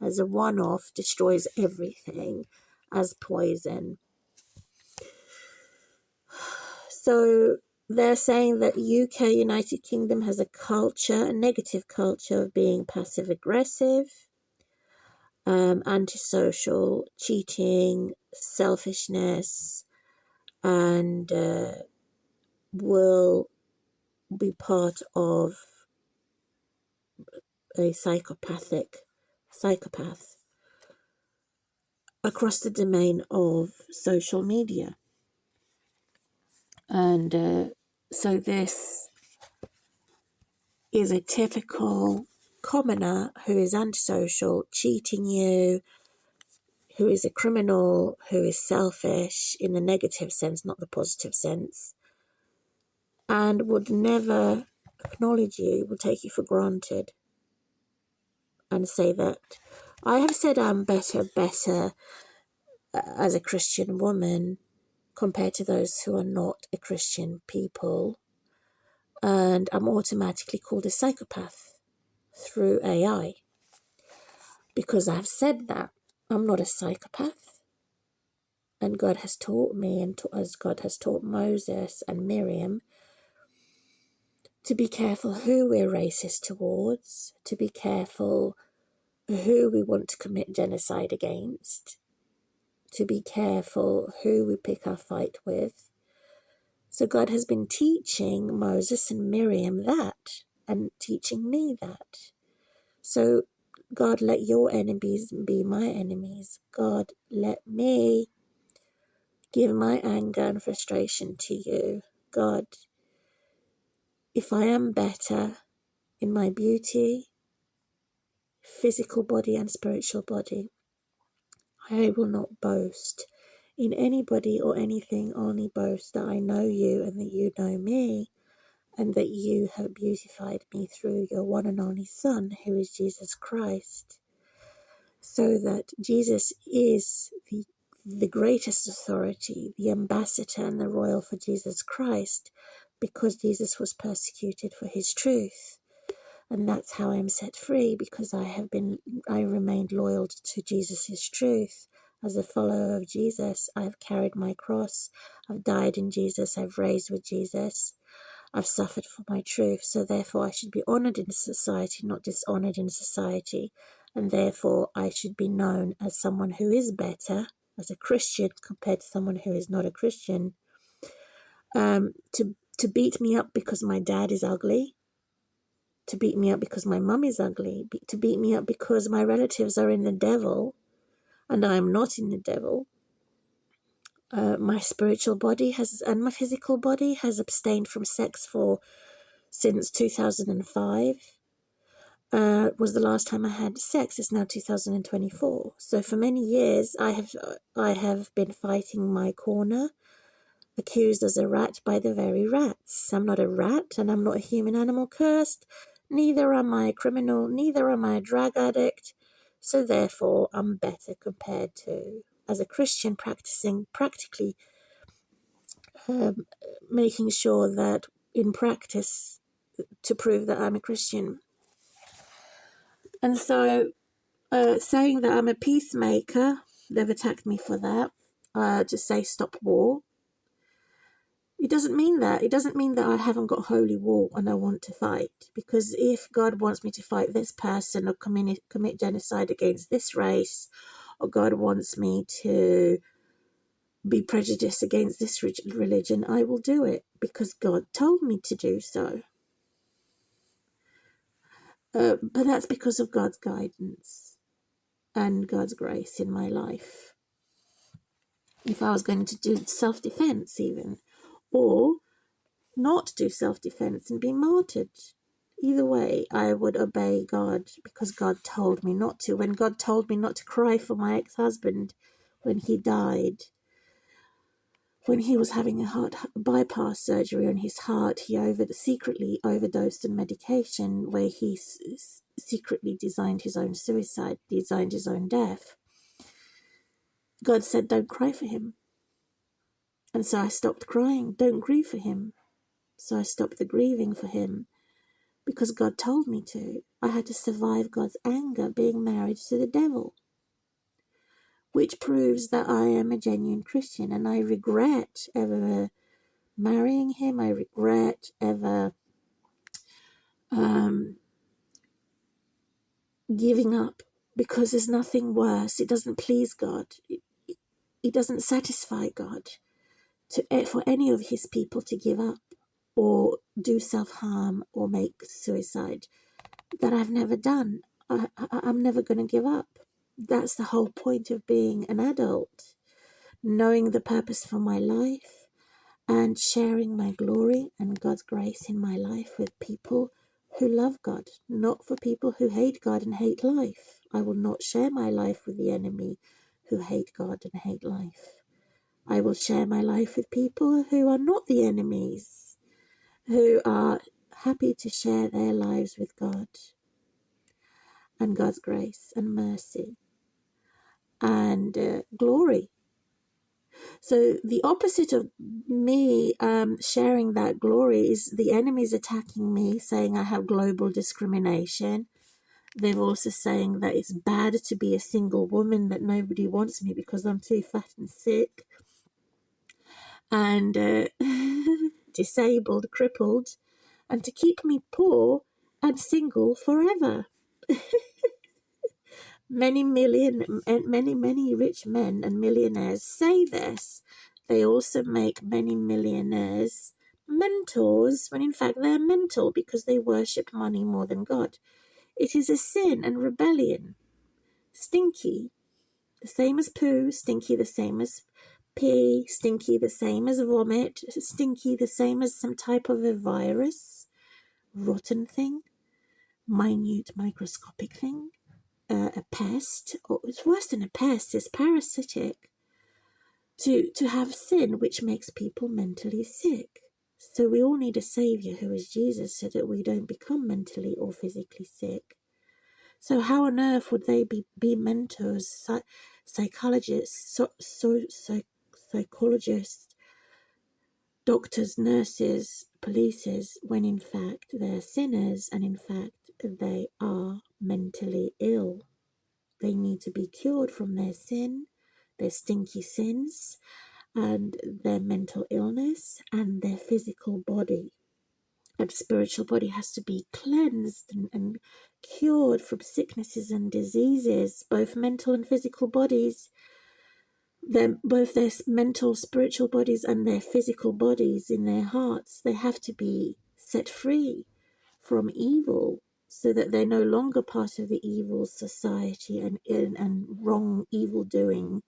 A: as a one-off, destroys everything as poison. So they're saying that UK, United Kingdom, has a negative culture of being passive-aggressive, antisocial, cheating, selfishness, and will be part of a psychopath across the domain of social media. And so this is a typical commoner who is antisocial, cheating you, who is a criminal, who is selfish in the negative sense, not the positive sense, and would never acknowledge you, will take you for granted and say that I have said I'm better as a Christian woman compared to those who are not a Christian people, and I'm automatically called a psychopath through AI because I've said that. I'm not a psychopath, and God has taught me, and as God has taught Moses and Miriam, to be careful who we're racist towards, to be careful who we want to commit genocide against, to be careful who we pick our fight with. So God has been teaching Moses and Miriam that, and teaching me that. So God, let your enemies be my enemies. God, let me give my anger and frustration to you. God, if I am better in my beauty, physical body and spiritual body, I will not boast in anybody or anything, only boast that I know you and that you know me, and that you have beautified me through your one and only Son, who is Jesus Christ. So that Jesus is the greatest authority, the ambassador and the royal for Jesus Christ, because Jesus was persecuted for his truth. And that's how I'm set free, because I remained loyal to Jesus' truth. As a follower of Jesus, I've carried my cross, I've died in Jesus, I've raised with Jesus, I've suffered for my truth. So therefore I should be honoured in society, not dishonoured in society. And therefore I should be known as someone who is better, as a Christian, compared to someone who is not a Christian. To beat me up because my dad is ugly, to beat me up because my mum is ugly, to beat me up because my relatives are in the devil, and I am not in the devil. My spiritual body and my physical body has abstained from sex since 2005. Was the last time I had sex. It's now 2024. So for many years, I have been fighting my corner, accused as a rat by the very rats. I'm not a rat, and I'm not a human animal cursed. Neither am I a criminal, neither am I a drug addict. So therefore, I'm better compared to, as a Christian, practically making sure that in practice to prove that I'm a Christian. And so saying that I'm a peacemaker, they've attacked me for that, to say stop war. It doesn't mean that. It doesn't mean that I haven't got holy war and I want to fight. Because if God wants me to fight this person or commit genocide against this race, or God wants me to be prejudiced against this religion, I will do it because God told me to do so. But that's because of God's guidance and God's grace in my life. If I was going to do self-defense even, or not do self-defense and be martyred, either way, I would obey God because God told me not to. When God told me not to cry for my ex-husband when he died, when he was having a heart bypass surgery on his heart, he secretly overdosed on medication where he secretly designed his own suicide, designed his own death. God said, don't cry for him. And so I stopped crying. Don't grieve for him. So I stopped the grieving for him because God told me to. I had to survive God's anger being married to the devil, which proves that I am a genuine Christian, and I regret ever marrying him. I regret ever giving up, because there's nothing worse. It doesn't please God. It doesn't satisfy God for any of his people to give up or do self-harm or make suicide. That I've never done. I'm never going to give up. That's the whole point of being an adult, knowing the purpose for my life and sharing my glory and God's grace in my life with people who love God, not for people who hate God and hate life. I will not share my life with the enemy who hate God and hate life. I will share my life with people who are not the enemies, who are happy to share their lives with God and God's grace and mercy and glory. So the opposite of me sharing that glory is the enemies attacking me, saying I have global discrimination. They're also saying that it's bad to be a single woman, that nobody wants me because I'm too fat and sick and disabled, crippled, and to keep me poor and single forever. Many rich men and millionaires say this. They also make many millionaires mentors when in fact they're mental because they worship money more than God. It is a sin and rebellion. Stinky, the same as poo. Stinky, the same as pee. Stinky, the same as vomit. Stinky, the same as some type of a virus. Rotten thing. Minute microscopic thing. A pest, or it's worse than a pest, it's parasitic. To have sin which makes people mentally sick. So we all need a saviour who is Jesus so that we don't become mentally or physically sick. So how on earth would they be mentors, psychologists, psychologists, doctors, nurses, polices, when in fact they're sinners and in fact they are mentally ill? They need to be cured from their sin, their stinky sins, and their mental illness and their physical body. And spiritual body has to be cleansed and cured from sicknesses and diseases, both mental and physical bodies. Both their mental, spiritual bodies and their physical bodies in their hearts, they have to be set free from evil so that they're no longer part of the evil society and wrong, evil doing,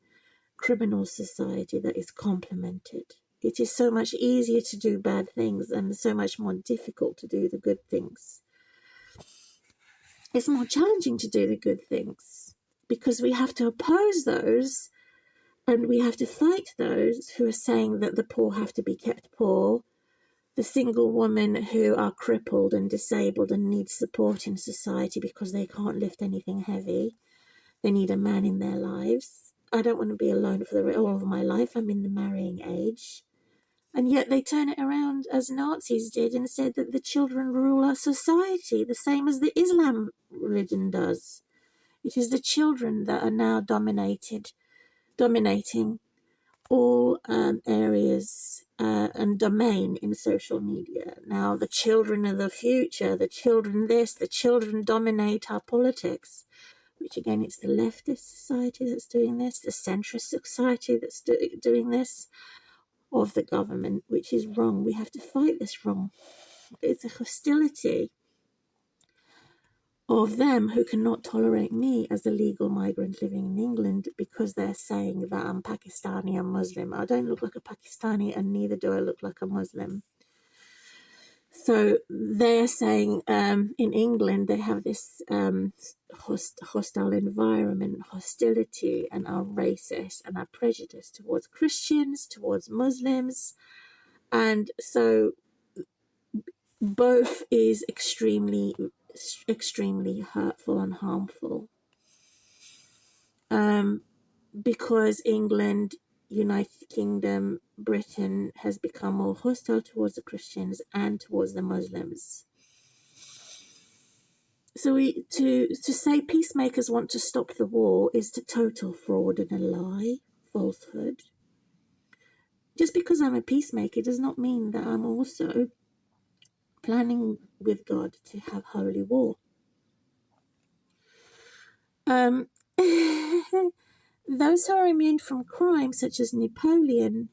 A: criminal society that is complemented. It is so much easier to do bad things and so much more difficult to do the good things. It's more challenging to do the good things because we have to oppose those and we have to fight those who are saying that the poor have to be kept poor, the single women who are crippled and disabled and need support in society because they can't lift anything heavy. They need a man in their lives. I don't want to be alone for all of my life. I'm in the marrying age. And yet they turn it around as Nazis did and said that the children rule our society, the same as the Islam religion does. It is the children that are now dominating all areas and domain in social media. Now the children of the future, the children this, the children dominate our politics, which again, it's the leftist society that's doing this, the centrist society that's doing this, of the government, which is wrong. We have to fight this wrong. It's a hostility of them who cannot tolerate me as a legal migrant living in England because they're saying that I'm Pakistani and Muslim. I don't look like a Pakistani and neither do I look like a Muslim. So they're saying in England they have this hostile environment, hostility, and are racist and are prejudiced towards Christians, towards Muslims. And so both is extremely hurtful and harmful. Because England, United Kingdom, Britain has become more hostile towards the Christians and towards the Muslims. So to say peacemakers want to stop the war is a total fraud and a lie, falsehood. Just because I'm a peacemaker does not mean that I'm also planning with God to have holy war. Those who are immune from crime, such as Napoleon,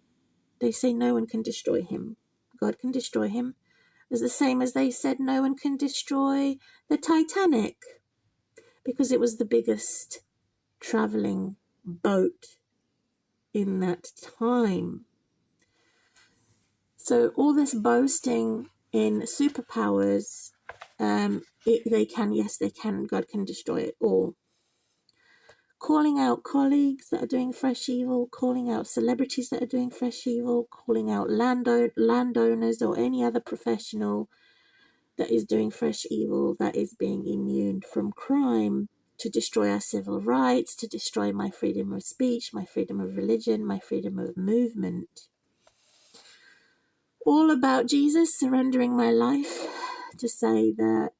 A: they say no one can destroy him. God can destroy him. It's the same as they said no one can destroy the Titanic because it was the biggest traveling boat in that time. So all this boasting in superpowers, they can, God can destroy it all. Calling out colleagues that are doing fresh evil, calling out celebrities that are doing fresh evil, calling out landowners or any other professional that is doing fresh evil, that is being immune from crime, to destroy our civil rights, to destroy my freedom of speech, my freedom of religion, my freedom of movement. All about Jesus, surrendering my life to say that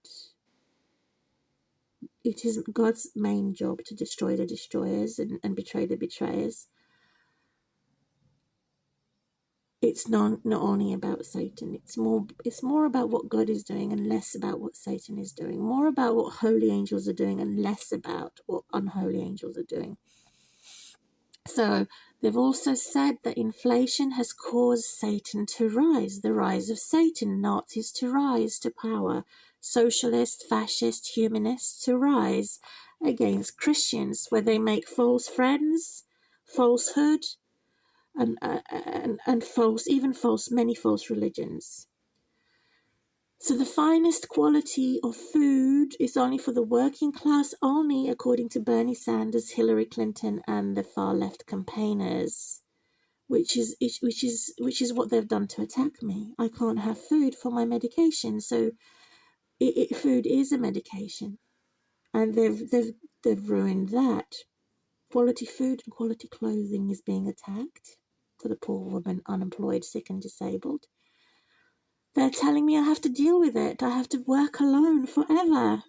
A: it is God's main job to destroy the destroyers and betray the betrayers. it's not only about Satan. It's more about what God is doing and less about what Satan is doing. More about what holy angels are doing and less about what unholy angels are doing. So they've also said that inflation has caused Satan to rise, the rise of Satan, Nazis to rise to power, socialists, fascists, humanists to rise against Christians, where they make false friends, falsehood, and false, even false, many false religions. So the finest quality of food is only for the working class only, according to Bernie Sanders, Hillary Clinton, and the far left campaigners, which is what they've done to attack me. I can't have food for my medication, so food is a medication, and they've ruined that. Quality food and quality clothing is being attacked for the poor woman, unemployed, sick, and disabled. They're telling me I have to deal with it. I have to work alone forever.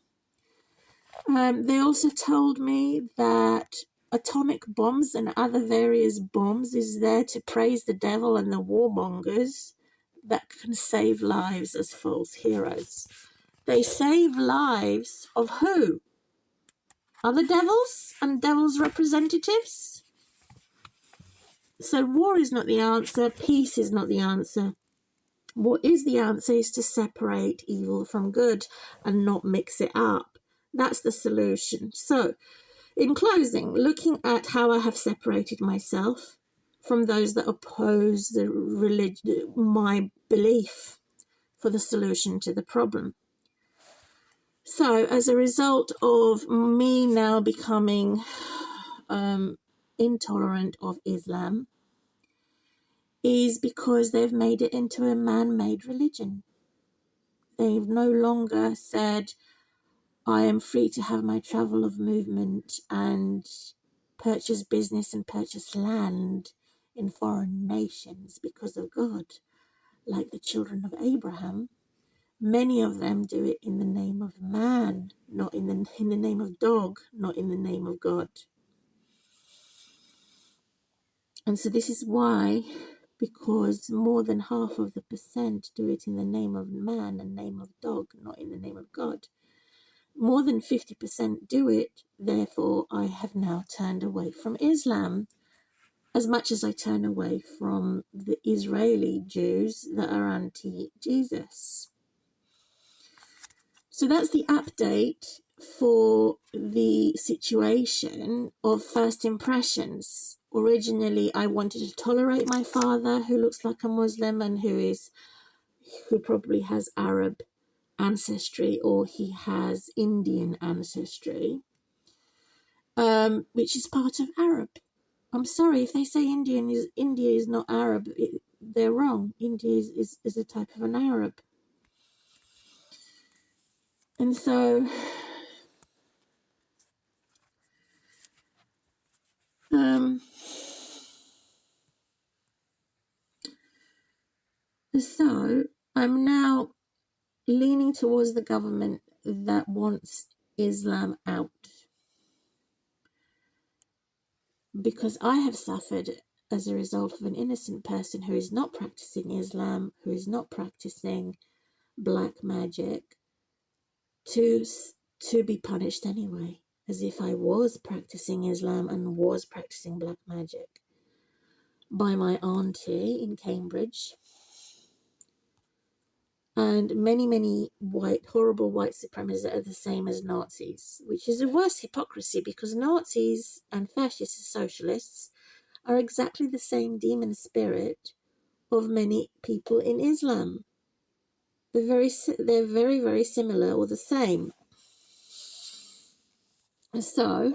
A: They also told me that atomic bombs and other various bombs is there to praise the devil and the warmongers that can save lives as false heroes. They save lives of who? Other devils and devils' representatives? So war is not the answer. Peace is not the answer. What is the answer is to separate evil from good and not mix it up. That's the solution. So, in closing, looking at how I have separated myself from those that oppose my belief for the solution to the problem. So, as a result of me now becoming intolerant of Islam, is because they've made it into a man-made religion. They've no longer said, I am free to have my travel of movement and purchase business and purchase land in foreign nations because of God, like the children of Abraham. Many of them do it in the name of man, not in the name of dog, not in the name of God. And so this is why, because more than half of the percent do it in the name of man and name of dog, not in the name of God. More than 50% do it, therefore I have now turned away from Islam, as much as I turn away from the Israeli Jews that are anti-Jesus. So that's the update for the situation of first impressions. Originally, I wanted to tolerate my father, who looks like a Muslim and who probably has Arab ancestry, or he has Indian ancestry, which is part of Arab. I'm sorry if they say India is not Arab. They're wrong. India is a type of an Arab. And so I'm now leaning towards the government that wants Islam out, because I have suffered as a result of an innocent person who is not practicing Islam, who is not practicing black magic, to be punished anyway, as if I was practicing Islam and was practicing black magic, by my auntie in Cambridge, and many horrible white supremacists that are the same as Nazis, which is a worse hypocrisy, because Nazis and fascists and socialists are exactly the same demon spirit of many people in Islam. They're very, very similar, or the same. So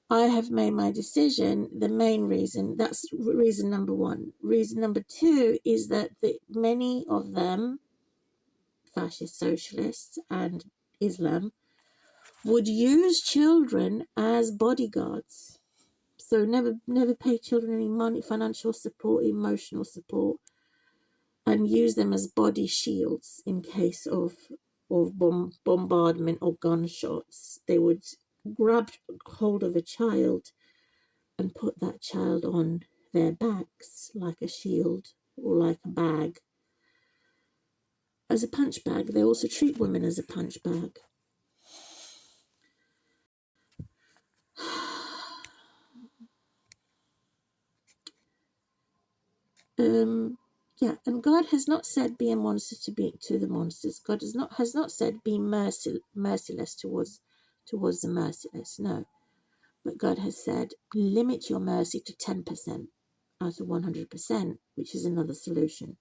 A: I have made my decision. The main reason, that's reason number one. Reason number two is that many of them, fascist socialists and Islam, would use children as bodyguards. So never pay children any money, financial support, emotional support, and use them as body shields in case of bombardment or gunshots. They would grab hold of a child and put that child on their backs like a shield or like a bag, as a punch bag. They also treat women as a punch bag. Yeah, and God has not said be a monster to the monsters. God has not said be merciless towards the merciless. No, but God has said limit your mercy to 10% out of 100%, which is another solution.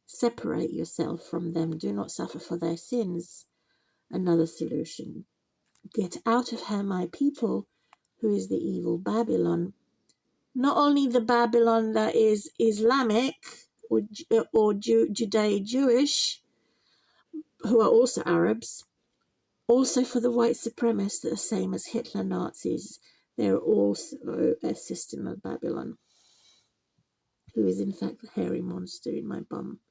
A: Separate yourself from them. Do not suffer for their sins. Another solution. Get out of her, my people, who is the evil Babylon. Not only the Babylon that is Islamic or Judeo-Jewish, who are also Arabs, also for the white supremacists that are the same as Hitler, Nazis. They're also a system of Babylon, who is in fact the hairy monster in my bum.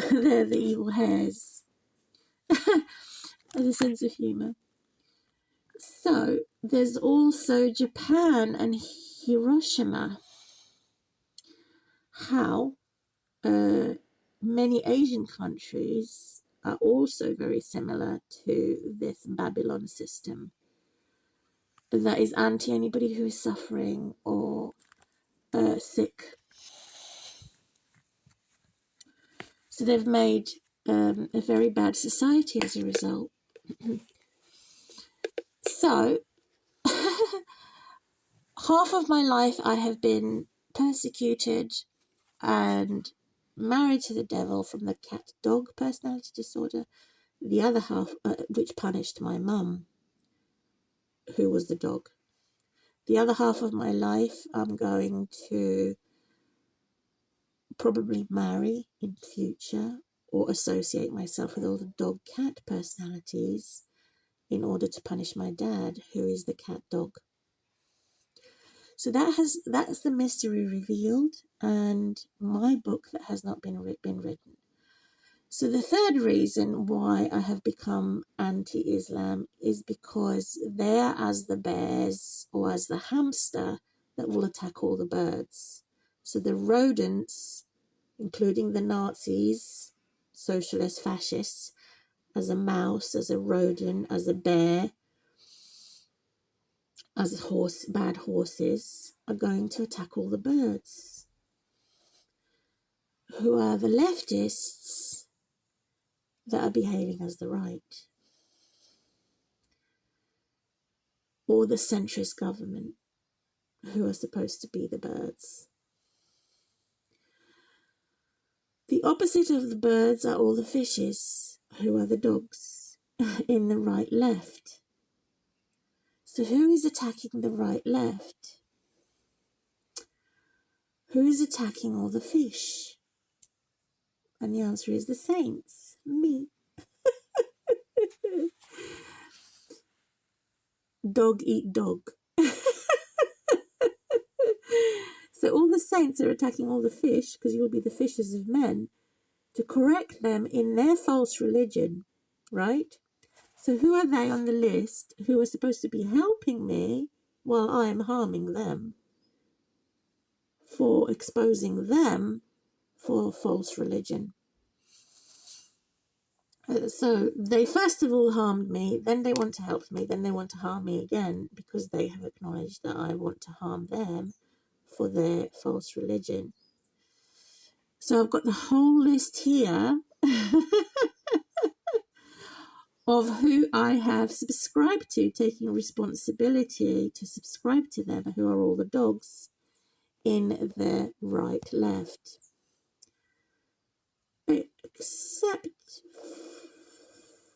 A: They're the evil hairs. As a sense of humour. So there's also Japan and Hiroshima. How many Asian countries are also very similar to this Babylon system that is anti anybody who is suffering or sick. So they've made a very bad society as a result. So half of my life I have been persecuted and married to the devil from the cat-dog personality disorder. The other half, which punished my mum, who was the dog. The other half of my life, I'm going to probably marry in future or associate myself with all the dog-cat personalities in order to punish my dad, who is the cat-dog. So that's the mystery revealed, and my book that has not been written. So the third reason why I have become anti-Islam is because they're as the bears or as the hamster that will attack all the birds. So the rodents, including the Nazis, socialist fascists, as a mouse, as a rodent, as a bear, as bad horses, are going to attack all the birds. Who are the leftists that are behaving as the right, or the centrist government, who are supposed to be the birds. The opposite of the birds are all the fishes, who are the dogs, in the right-left. So who is attacking the right-left? Who is attacking all the fish? And the answer is the saints, me. Dog eat dog. So all the saints are attacking all the fish, because you'll be the fishers of men, to correct them in their false religion, right? So who are they on the list who are supposed to be helping me while I am harming them for exposing them for false religion? So they first of all harmed me, then they want to help me, then they want to harm me again because they have acknowledged that I want to harm them for their false religion. So I've got the whole list here of who I have subscribed to, taking responsibility to subscribe to them, who are all the dogs in the right-left. Except,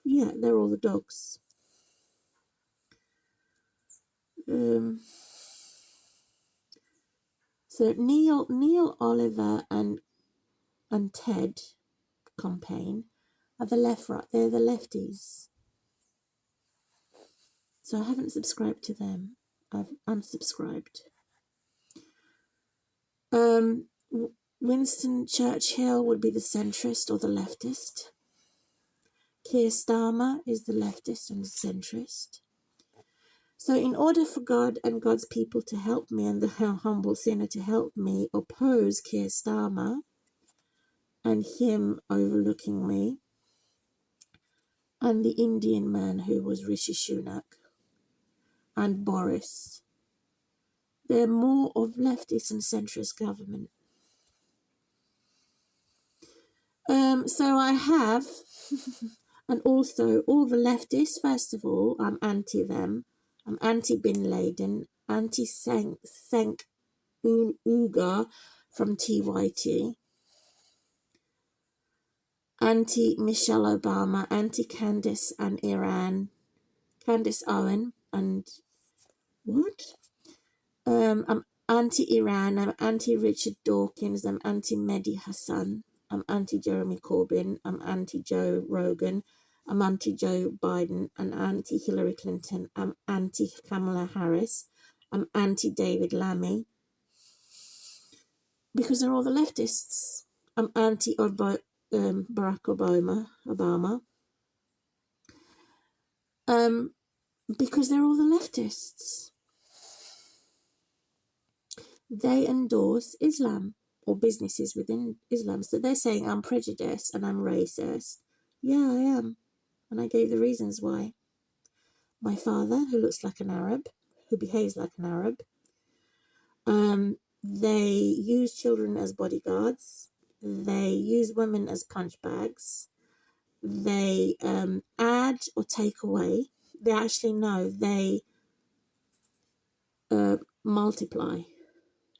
A: yeah, they're all the dogs. So Neil Oliver and Ted Compain are the left-right. They're the lefties. So I haven't subscribed to them. I've unsubscribed. Winston Churchill would be the centrist or the leftist. Keir Starmer is the leftist and the centrist. So in order for God and God's people to help me, and the humble sinner to help me oppose Keir Starmer and him overlooking me, and the Indian man who was Rishi Sunak and Boris, they're more of leftist and centrist government. So I have, and also all the leftists, first of all, I'm anti them. I'm anti Bin Laden, anti Senk Uga from TYT, anti Michelle Obama, anti Candace and Iran, Candace Owen, and what? I'm anti-Iran, I'm anti-Richard Dawkins, I'm anti-Mehdi Hassan, I'm anti-Jeremy Corbyn, I'm anti-Joe Rogan, I'm anti-Joe Biden, and anti-Hillary Clinton, I'm anti-Kamala Harris, I'm anti-David Lammy, because they're all the leftists. I'm anti-Barack Obama, because they're all the leftists. They endorse Islam or businesses within Islam. So they're saying I'm prejudiced and I'm racist. Yeah, I am. And I gave the reasons why. My father, who looks like an Arab, who behaves like an Arab. They use children as bodyguards. They use women as punch bags. They add or take away. They actually know they multiply.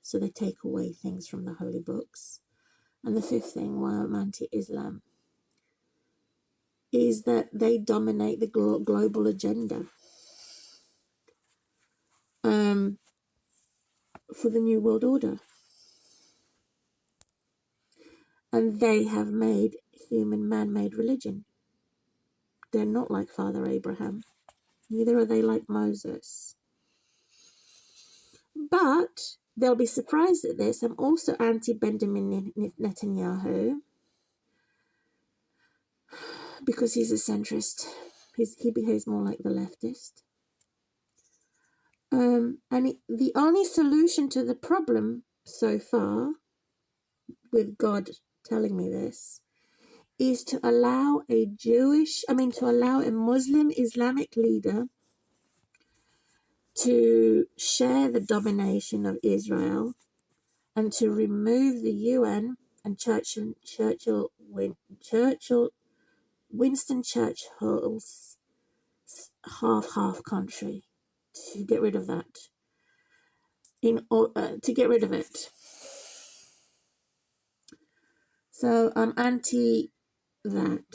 A: So they take away things from the holy books. And the fifth thing why I'm anti-Islam is that they dominate the global agenda for the New World Order. And they have made human man-made religion. They're not like Father Abraham. Neither are they like Moses. But they'll be surprised at this. I'm also anti-Benjamin Netanyahu because he's a centrist. He behaves more like the leftist. The only solution to the problem so far, with God telling me this, is to allow a Muslim Islamic leader to share the domination of Israel and to remove the UN and Winston Churchill's half country, to get rid of that. To get rid of it. So I'm anti that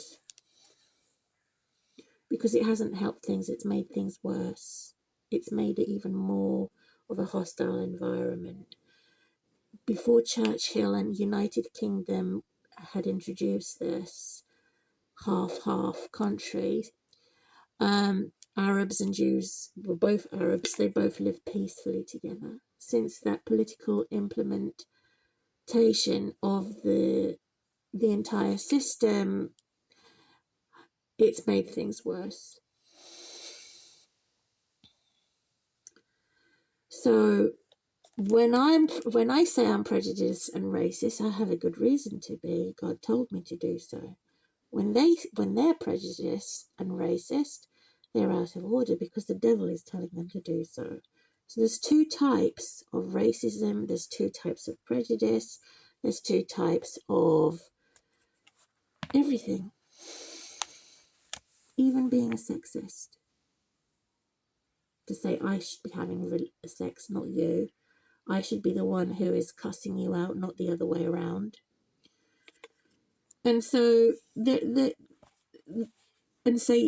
A: because it hasn't helped things. It's made things worse. It's made it even more of a hostile environment. Before Churchill and United Kingdom had introduced this half country, Arabs and Jews were both Arabs. They both lived peacefully together. Since that political implementation of the entire system, it's made things worse. So when I say I'm prejudiced and racist, I have a good reason to be. God told me to do so. When they're prejudiced and racist, they're out of order because the devil is telling them to do so. So there's two types of racism, there's two types of prejudice, there's two types of everything. Even being a sexist. To say I should be having sex, not you. I should be the one who is cussing you out, not the other way around. And so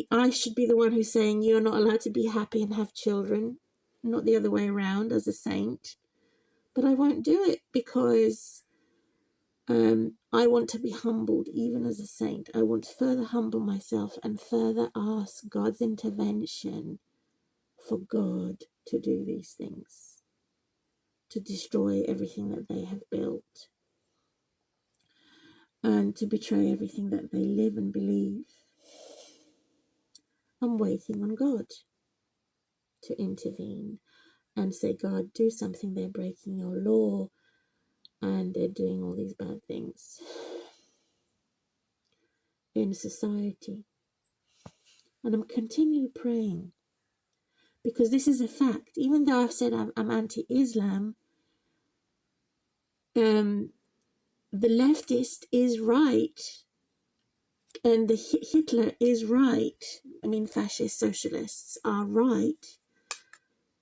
A: I should be the one who's saying you're not allowed to be happy and have children, not the other way around as a saint. But I won't do it because I want to be humbled even as a saint. I want to further humble myself and further ask God's intervention for God to do these things, to destroy everything that they have built, and to betray everything that they live and believe. I'm waiting on God. to intervene and say, God, do something, they're breaking your law and they're doing all these bad things in society. And I'm continually praying, because this is a fact. Even though I've said I'm anti-Islam, the leftist is right, and the Hitler is right. I mean, fascist socialists are right,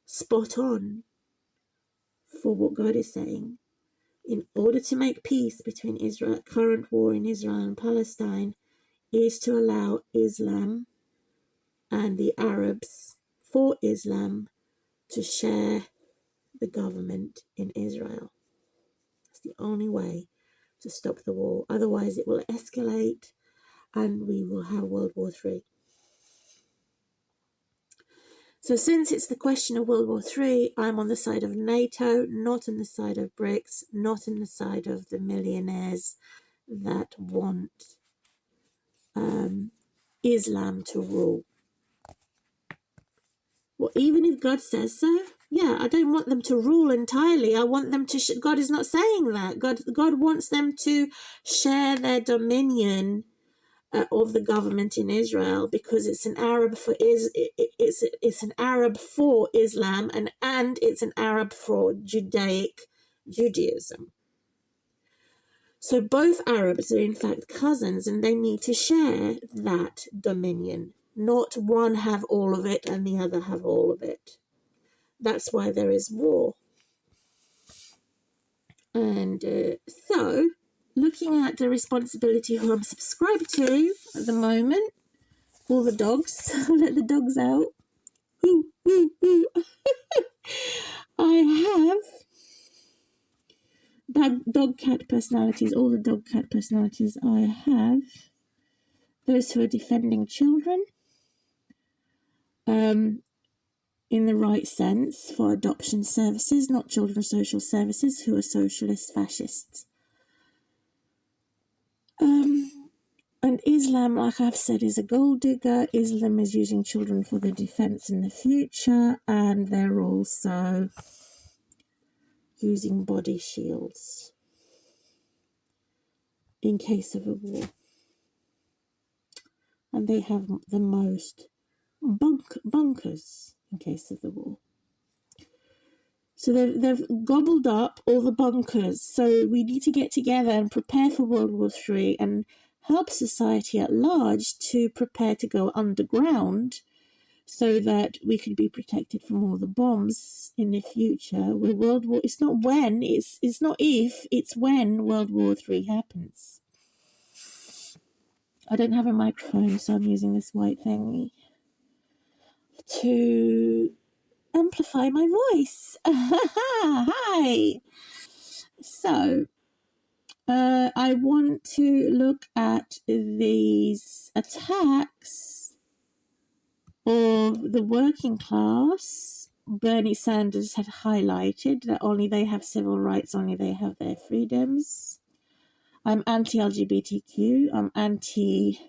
A: spot on for what God is saying. In order to make peace between Israel, current war in Israel and Palestine, is to allow Islam and the Arabs for Islam to share the government in Israel. It's the only way to stop the war. Otherwise, it will escalate and we will have World War III. So since it's the question of World War III, I'm on the side of NATO, not on the side of BRICS, not on the side of the millionaires that want Islam to rule. Well, even if God says so, yeah, I don't want them to rule entirely. I want them to. God is not saying that. God wants them to share their dominion of the government in Israel, because it's an Arab for it's an Arab for Islam, and it's an Arab for Judaism. So both Arabs are in fact cousins, and they need to share that dominion. Not one have all of it and the other have all of it. That's why there is war. And so, looking at the responsibility who I'm subscribed to at the moment, all the dogs, I'll let the dogs out. Ooh, ooh, ooh. I have dog cat personalities, all the dog cat personalities I have. Those who are defending children, in the right sense, for adoption services, not children's social services, who are socialist fascists. And Islam, like I've said, is a gold digger. Islam is using children for their defense in the future, and they're also using body shields in case of a war. And they have the most bunkers in case of the war. So they've gobbled up all the bunkers. So we need to get together and prepare for World War III and help society at large to prepare to go underground, so that we could be protected from all the bombs in the future. Where World War, it's not when, it's not if, it's when World War III happens. I don't have a microphone, so I'm using this white thingy to amplify my voice. Hi. So, I want to look at these attacks of the working class. Bernie Sanders had highlighted that only they have civil rights, only they have their freedoms. I'm anti-LGBTQ. I'm anti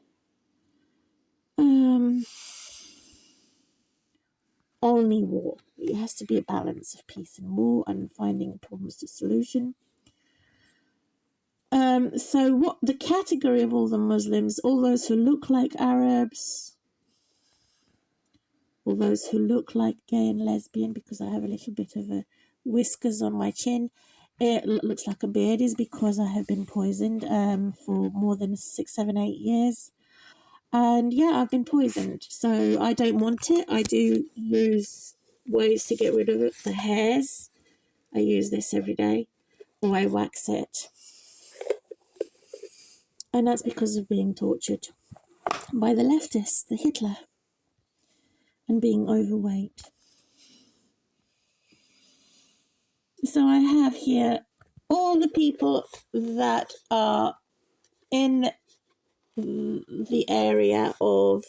A: only war. It has to be a balance of peace and war, and finding problems to solution. So what the category of all the Muslims, all those who look like Arabs, all those who look like gay and lesbian, because I have a little bit of a whiskers on my chin. It looks like a beard, is because I have been poisoned for more than 6, 7, 8 years. And yeah, I've been poisoned, so I don't want it. I do use ways to get rid of it. The hairs, I use this every day, or I wax it. And that's because of being tortured by the leftists, the Hitler, and being overweight. So I have here all the people that are in the area of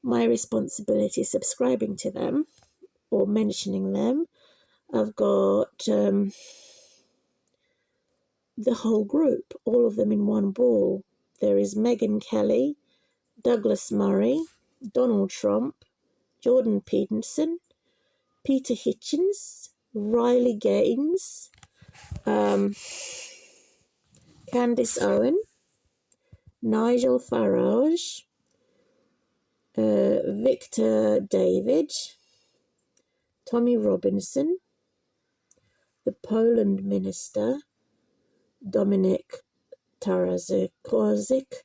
A: my responsibility, subscribing to them or mentioning them. I've got the whole group, all of them in one ball. There is Megyn Kelly, Douglas Murray, Donald Trump, Jordan Peterson, Peter Hitchens, Riley Gaines, Candice Owen, Nigel Farage, Victor David, Tommy Robinson, the Poland minister, Dominik Tarazik,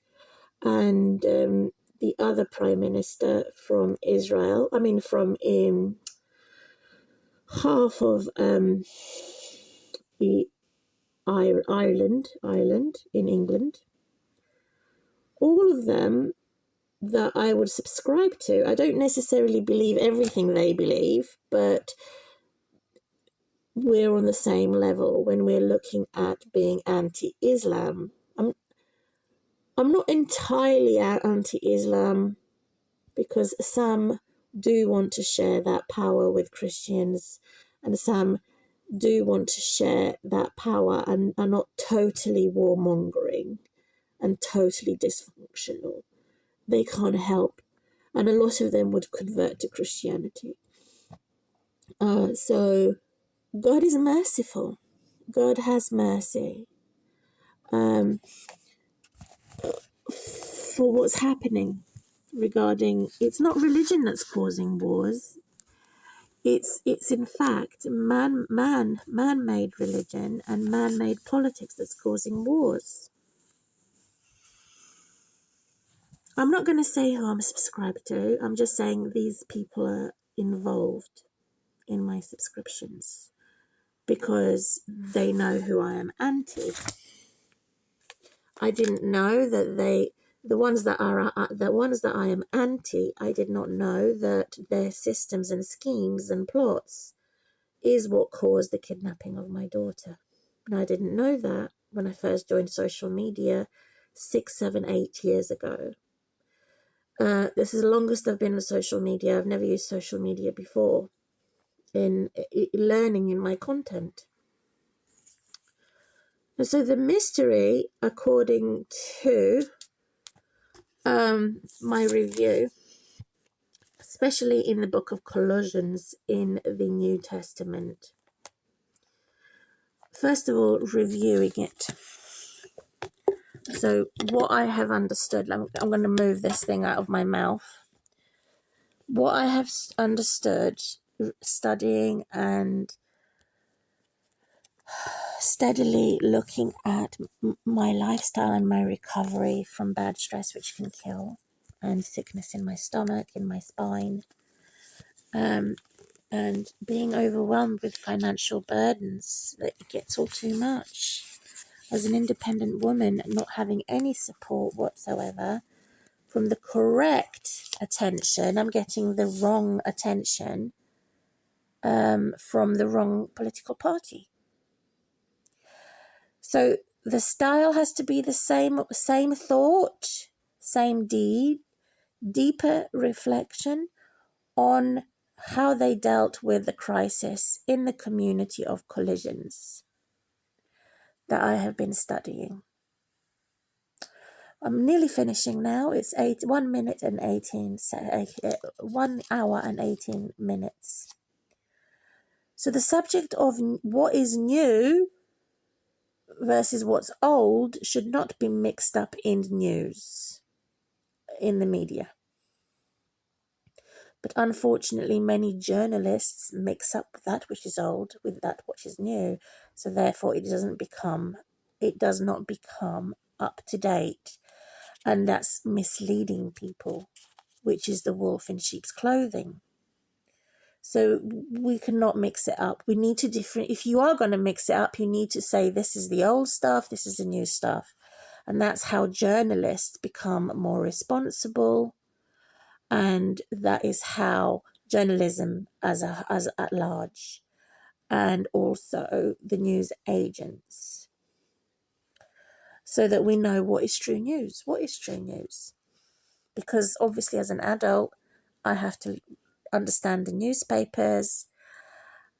A: and the other prime minister from Israel, from half of the Ireland in England. All of them that I would subscribe to. I don't necessarily believe everything they believe, but we're on the same level when we're looking at being anti-Islam. I'm not entirely anti-Islam, because some do want to share that power with Christians, and some do want to share that power and are not totally warmongering and totally dysfunctional. They can't help, and a lot of them would convert to Christianity. So God is merciful. God has mercy for what's happening regarding, it's not religion that's causing wars. It's in fact man-made religion and man-made politics that's causing wars. I'm not going to say who I'm subscribed to. I'm just saying these people are involved in my subscriptions because they know who I am anti. I didn't know that the ones that I am anti, I did not know that their systems and schemes and plots is what caused the kidnapping of my daughter. And I didn't know that when I first joined social media 6, 7, 8 years ago. This is the longest I've been on social media. I've never used social media before in learning in my content. And so the mystery, according to my review, especially in the book of Colossians in the New Testament. First of all, reviewing it. So what I have understood, I'm going to move this thing out of my mouth. What I have understood studying and steadily looking at my lifestyle and my recovery from bad stress, which can kill, and sickness in my stomach, in my spine, and being overwhelmed with financial burdens, that it gets all too much. As an independent woman, not having any support whatsoever from the correct attention, I'm getting the wrong attention from the wrong political party. So the style has to be the same thought, same deed, deeper reflection on how they dealt with the crisis in the community of collisions that I have been studying. I'm nearly finishing now. It's 1 minute and 1 hour and 18 minutes. So the subject of what is new versus what's old should not be mixed up in news, in the media. But unfortunately, many journalists mix up that which is old with that which is new. So therefore, it does not become up to date. And that's misleading people, which is the wolf in sheep's clothing. So we cannot mix it up. We need to if you are going to mix it up, you need to say this is the old stuff, this is the new stuff. And that's how journalists become more responsible. And that is how journalism as at large, and also the news agents, so that we know what is true news. What is true news? Because obviously as an adult, I have to understand the newspapers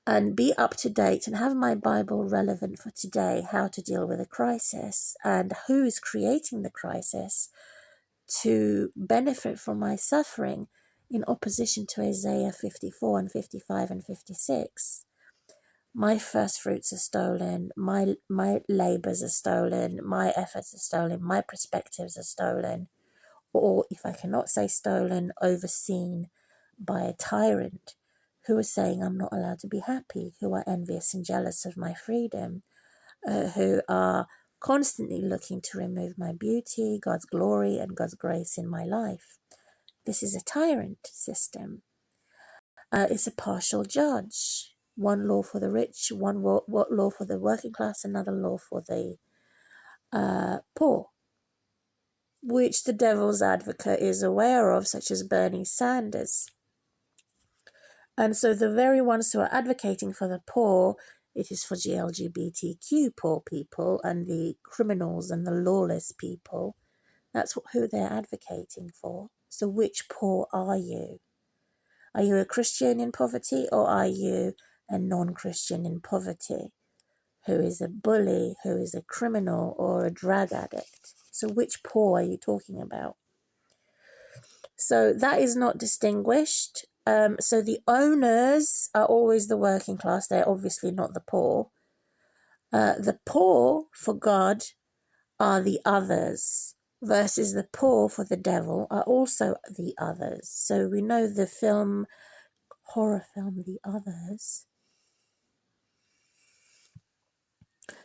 A: and be up to date and have my Bible relevant for today, how to deal with a crisis and who is creating the crisis to benefit from my suffering in opposition to Isaiah 54 and 55 and 56. My first fruits are stolen, my labours are stolen, my efforts are stolen, my perspectives are stolen, or if I cannot say stolen, overseen by a tyrant who is saying I'm not allowed to be happy, who are envious and jealous of my freedom, who are constantly looking to remove my beauty, God's glory, and God's grace in my life. This is a tyrant system. It's a partial judge. One law for the rich, one law for the working class, another law for the poor, which the devil's advocate is aware of, such as Bernie Sanders. And so the very ones who are advocating for the poor, it is for the LGBTQ poor people and the criminals and the lawless people. That's who they're advocating for. So which poor are you? Are you a Christian in poverty, or are you a non-Christian in poverty who is a bully, who is a criminal or a drug addict? So which poor are you talking about? So that is not distinguished. So the owners are always the working class. They're obviously not the poor. The poor for God are the others, versus the poor for the devil are also the others. So we know the horror film, The Others.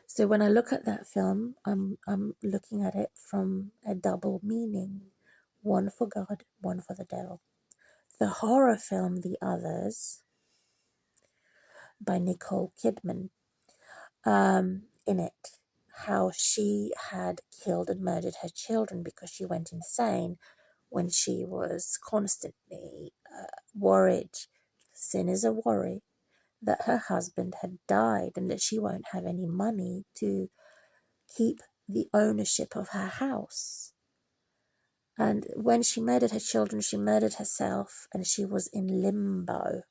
A: So when I look at that film, I'm looking at it from a double meaning, one for God, one for the devil. The horror film, The Others, by Nicole Kidman, in it, how she had killed and murdered her children because she went insane when she was constantly worried. Sin is a worry that her husband had died and that she won't have any money to keep the ownership of her house. And when she murdered her children, she murdered herself, and she was in limbo.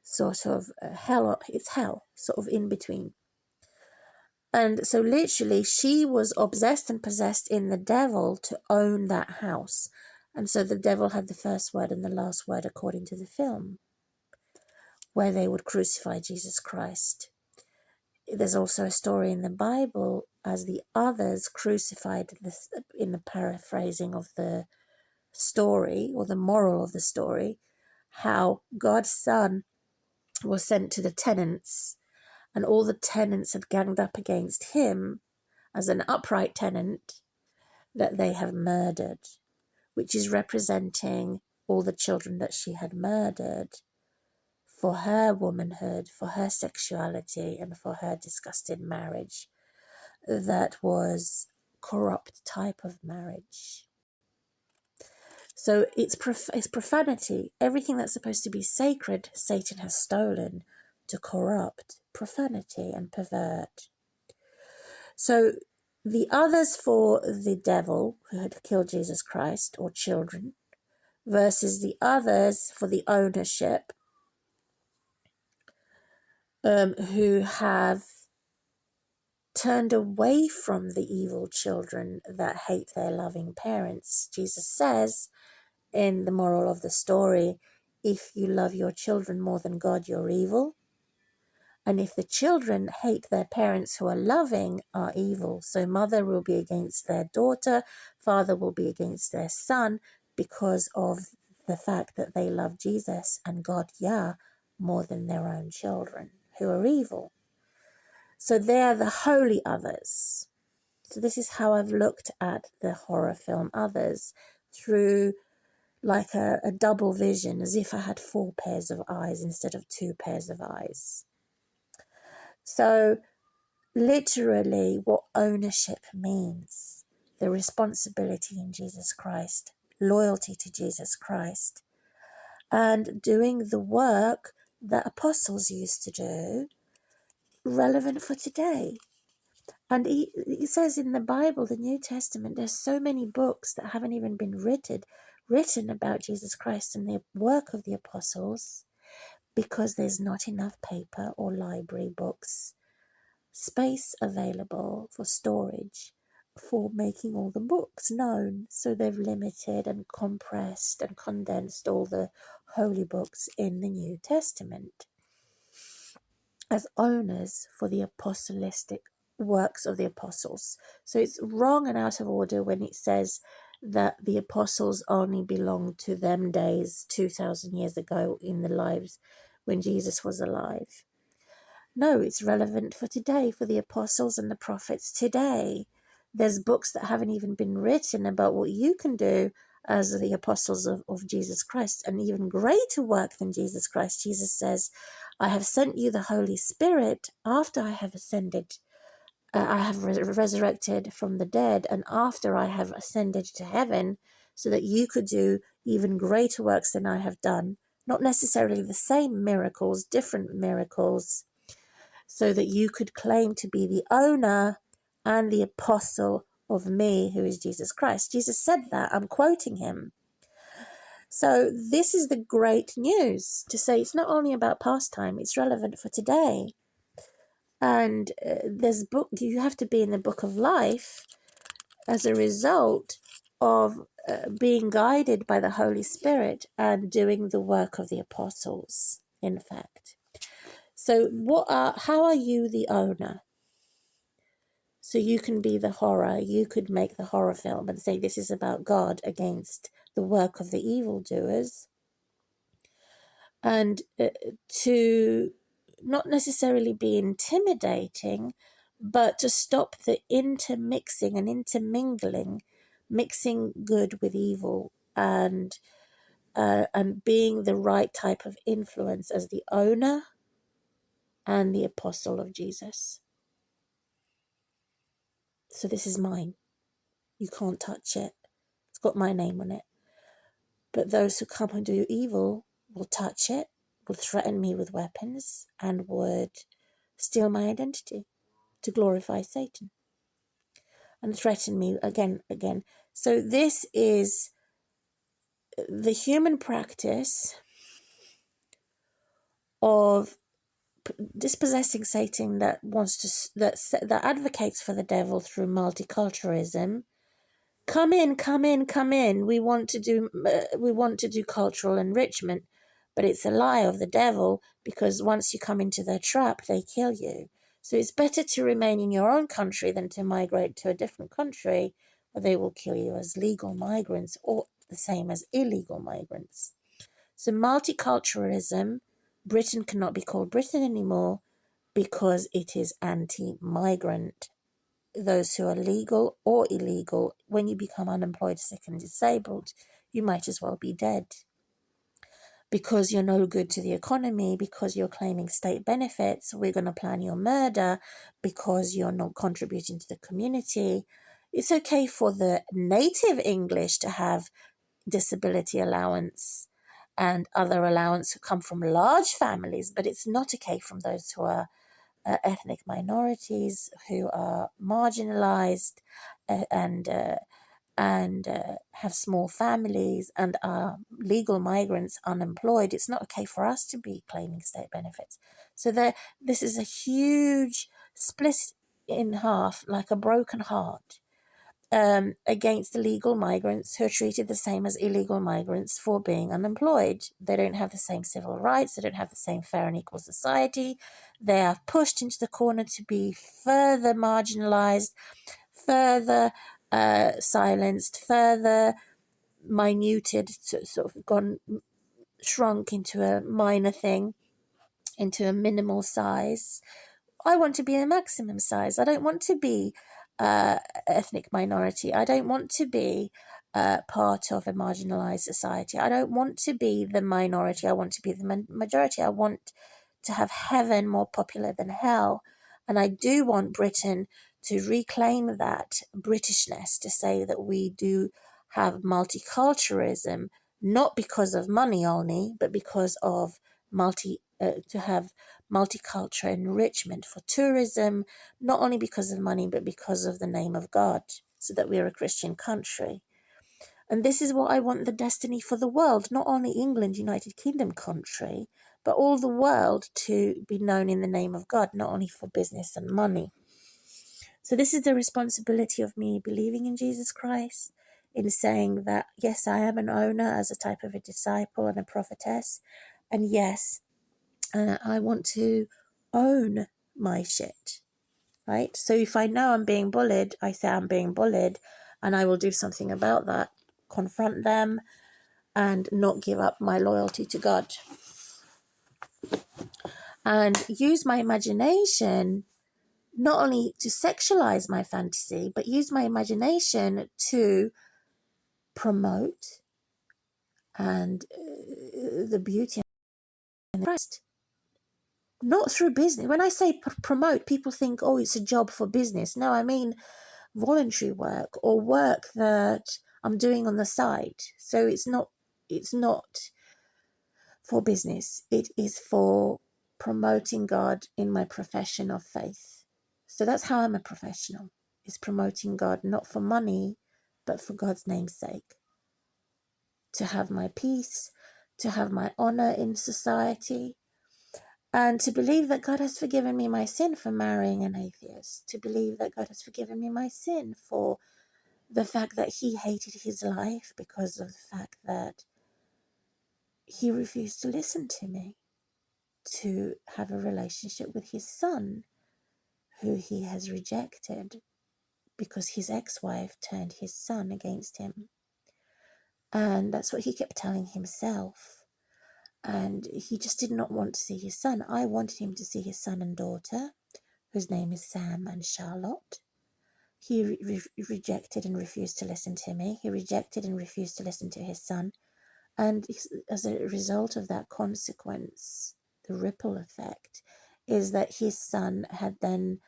A: Sort of hell, it's hell, sort of in between. And so literally she was obsessed and possessed in the devil to own that house. And so the devil had the first word and the last word according to the film, where they would crucify Jesus Christ. There's also a story in the Bible as the others crucified this, in the paraphrasing of the story or the moral of the story, how God's son was sent to the tenants and all the tenants had ganged up against him as an upright tenant that they have murdered, which is representing all the children that she had murdered for her womanhood, for her sexuality, and for her disgusted marriage that was corrupt type of marriage. So it's profanity. Everything that's supposed to be sacred, Satan has stolen to corrupt, profanity and pervert. So the others for the devil who had killed Jesus Christ, or children, versus the others for the ownership, who have turned away from the evil children that hate their loving parents. Jesus says in the moral of the story, if you love your children more than God, you're evil. And if the children hate their parents who are loving, are evil. So mother will be against their daughter, father will be against their son, because of the fact that they love Jesus and God, Yah, more than their own children, who are evil. So they are the holy others. So this is how I've looked at the horror film Others, through like a double vision, as if I had 4 pairs of eyes instead of 2 pairs of eyes. So literally what ownership means, the responsibility in Jesus Christ, loyalty to Jesus Christ, and doing the work that apostles used to do, relevant for today. And he says in the Bible, the New Testament, there's so many books that haven't even been written about Jesus Christ and the work of the apostles, because there's not enough paper or library books space available for storage for making all the books known. So they've limited and compressed and condensed all the holy books in the New Testament as owners for the apostolic works of the apostles. So it's wrong and out of order when it says that the apostles only belong to them days 2,000 years ago in the lives when Jesus was alive. No, it's relevant for today, for the apostles and the prophets today. There's books that haven't even been written about what you can do as the apostles of Jesus Christ, and even greater work than Jesus Christ. Jesus says, I have sent you the Holy Spirit after I have ascended. I have resurrected from the dead, and after I have ascended to heaven, so that you could do even greater works than I have done. Not necessarily the same miracles, different miracles, so that you could claim to be the owner and the apostle of me, who is Jesus Christ. Jesus said that. I'm quoting him. So this is the great news, to say it's not only about past time, it's relevant for today. And there's book, you have to be in the book of life as a result of being guided by the Holy Spirit and doing the work of the apostles, in fact. So how are you the owner? So you can be the horror. You could make the horror film and say this is about God against the work of the evildoers. And to not necessarily be intimidating, but to stop the intermixing and intermingling, mixing good with evil, and being the right type of influence as the owner and the apostle of Jesus. So this is mine. You can't touch it. It's got my name on it. But those who come and do evil will touch it, will threaten me with weapons, and would steal my identity to glorify Satan and threaten me again. So this is the human practice of dispossessing Satan that that advocates for the devil through multiculturalism. Come in. We want to do cultural enrichment, but it's a lie of the devil, because once you come into their trap, they kill you. So it's better to remain in your own country than to migrate to a different country where they will kill you as legal migrants, or the same as illegal migrants. So multiculturalism, Britain cannot be called Britain anymore because it is anti-migrant. Those who are legal or illegal, when you become unemployed, sick and disabled, you might as well be dead, because you're no good to the economy, because you're claiming state benefits. We're going to plan your murder because you're not contributing to the community. It's okay for the native English to have disability allowance and other allowance who come from large families, but it's not okay from those who are ethnic minorities, who are marginalized and have small families and are legal migrants, unemployed. It's not okay for us to be claiming state benefits. So this is a huge split in half, like a broken heart, against the legal migrants who are treated the same as illegal migrants for being unemployed. They don't have the same civil rights. They don't have the same fair and equal society. They are pushed into the corner to be further marginalized, further silenced, further minuted, sort of shrunk into a minor thing, into a minimal size. I want to be a maximum size. I don't want to be ethnic minority. I don't want to be part of a marginalized society. I don't want to be the minority. I want to be the majority. I want to have heaven more popular than hell. And I do want Britain to reclaim that Britishness, to say that we do have multiculturalism, not because of money only, but because of to have multicultural enrichment for tourism, not only because of money, but because of the name of God, so that we're a Christian country. And this is what I want the destiny for the world, not only England, United Kingdom country, but all the world to be known in the name of God, not only for business and money. So this is the responsibility of me believing in Jesus Christ, in saying that, yes, I am an owner as a type of a disciple and a prophetess. And yes, I want to own my shit, right? So if I know I'm being bullied, I say I'm being bullied, and I will do something about that, confront them, and not give up my loyalty to God. And use my imagination not only to sexualize my fantasy, but use my imagination to promote and the beauty and Christ. Not through business. When I say promote, people think, oh, it's a job for business. No, I mean voluntary work or work that I'm doing on the side. So it's not for business. It is for promoting God in my profession of faith. So that's how I'm a professional, is promoting God, not for money, but for God's name's sake. To have my peace, to have my honor in society, and to believe that God has forgiven me my sin for marrying an atheist, to believe that God has forgiven me my sin for the fact that he hated his life because of the fact that he refused to listen to me, to have a relationship with his son, who he has rejected because his ex-wife turned his son against him. And that's what he kept telling himself. And he just did not want to see his son. I wanted him to see his son and daughter, whose name is Sam and Charlotte. He rejected and refused to listen to me. He rejected and refused to listen to his son. And as a result of that consequence, the ripple effect is that his son had then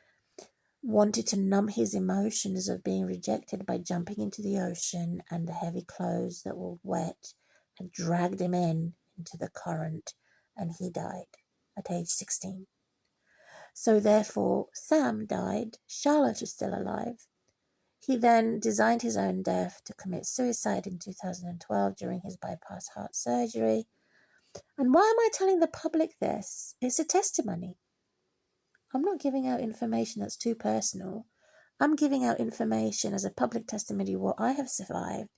A: wanted to numb his emotions of being rejected by jumping into the ocean, and the heavy clothes that were wet had dragged him into the current, and he died at age 16. So therefore, Sam died. Charlotte is still alive. He then designed his own death to commit suicide in 2012 during his bypass heart surgery. And why am I telling the public this? It's a testimony. I'm not giving out information that's too personal. I'm giving out information as a public testimony what I have survived,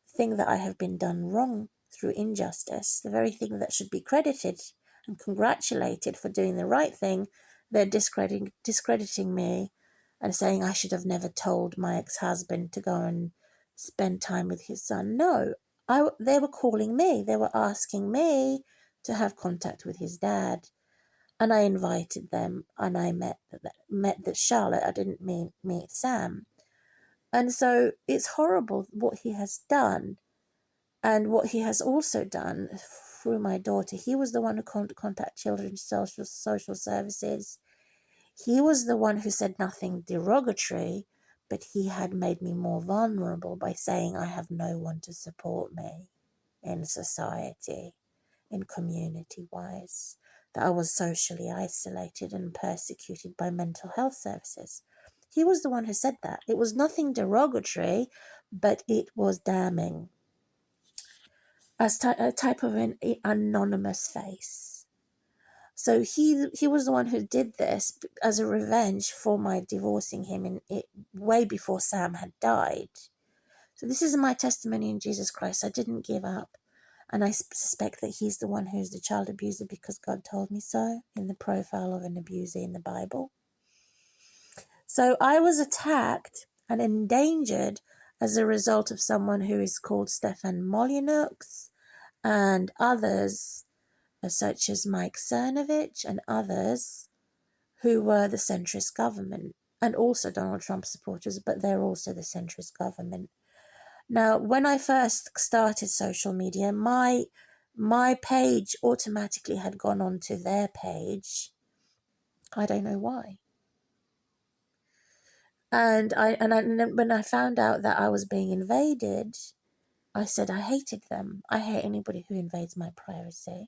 A: the thing that I have been done wrong through injustice, the very thing that should be credited and congratulated for doing the right thing. They're discrediting me and saying I should have never told my ex-husband to go and spend time with his son. No, they were calling me. They were asking me to have contact with his dad. And I invited them, and I met the Charlotte. I didn't meet Sam. And so it's horrible what he has done. And what he has also done through my daughter. He was the one who contacted Children's Social Services. He was the one who said nothing derogatory, but he had made me more vulnerable by saying I have no one to support me in society, in community-wise, that I was socially isolated and persecuted by mental health services. He was the one who said that. It was nothing derogatory, but it was damning. As a type of an anonymous face. So he was the one who did this as a revenge for my divorcing him way before Sam had died. So this is my testimony in Jesus Christ. I didn't give up. And I suspect that he's the one who's the child abuser because God told me so in the profile of an abuser in the Bible. So I was attacked and endangered as a result of someone who is called Stefan Molyneux and others, such as Mike Cernovich and others, who were the centrist government, and also Donald Trump supporters, but they're also the centrist government. Now, when I first started social media, my page automatically had gone onto their page. I don't know why. And when I found out that I was being invaded, I said I hated them. I hate anybody who invades my privacy.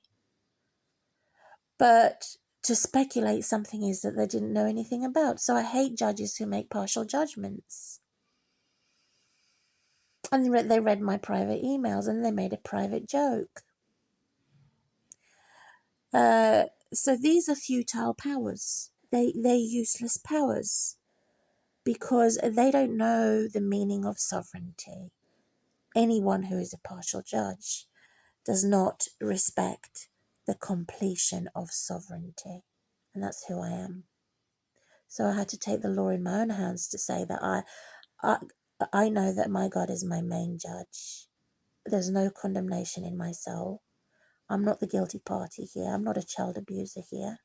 A: But to speculate something is that they didn't know anything about. So I hate judges who make partial judgments. And they read my private emails and they made a private joke. So these are futile powers. They're useless powers. because they don't know the meaning of sovereignty. Anyone who is a partial judge does not respect the completion of sovereignty. And that's who I am. So I had to take the law in my own hands to say that I know that my God is my main judge. There's no condemnation in my soul. I'm not the guilty party here. I'm not a child abuser here.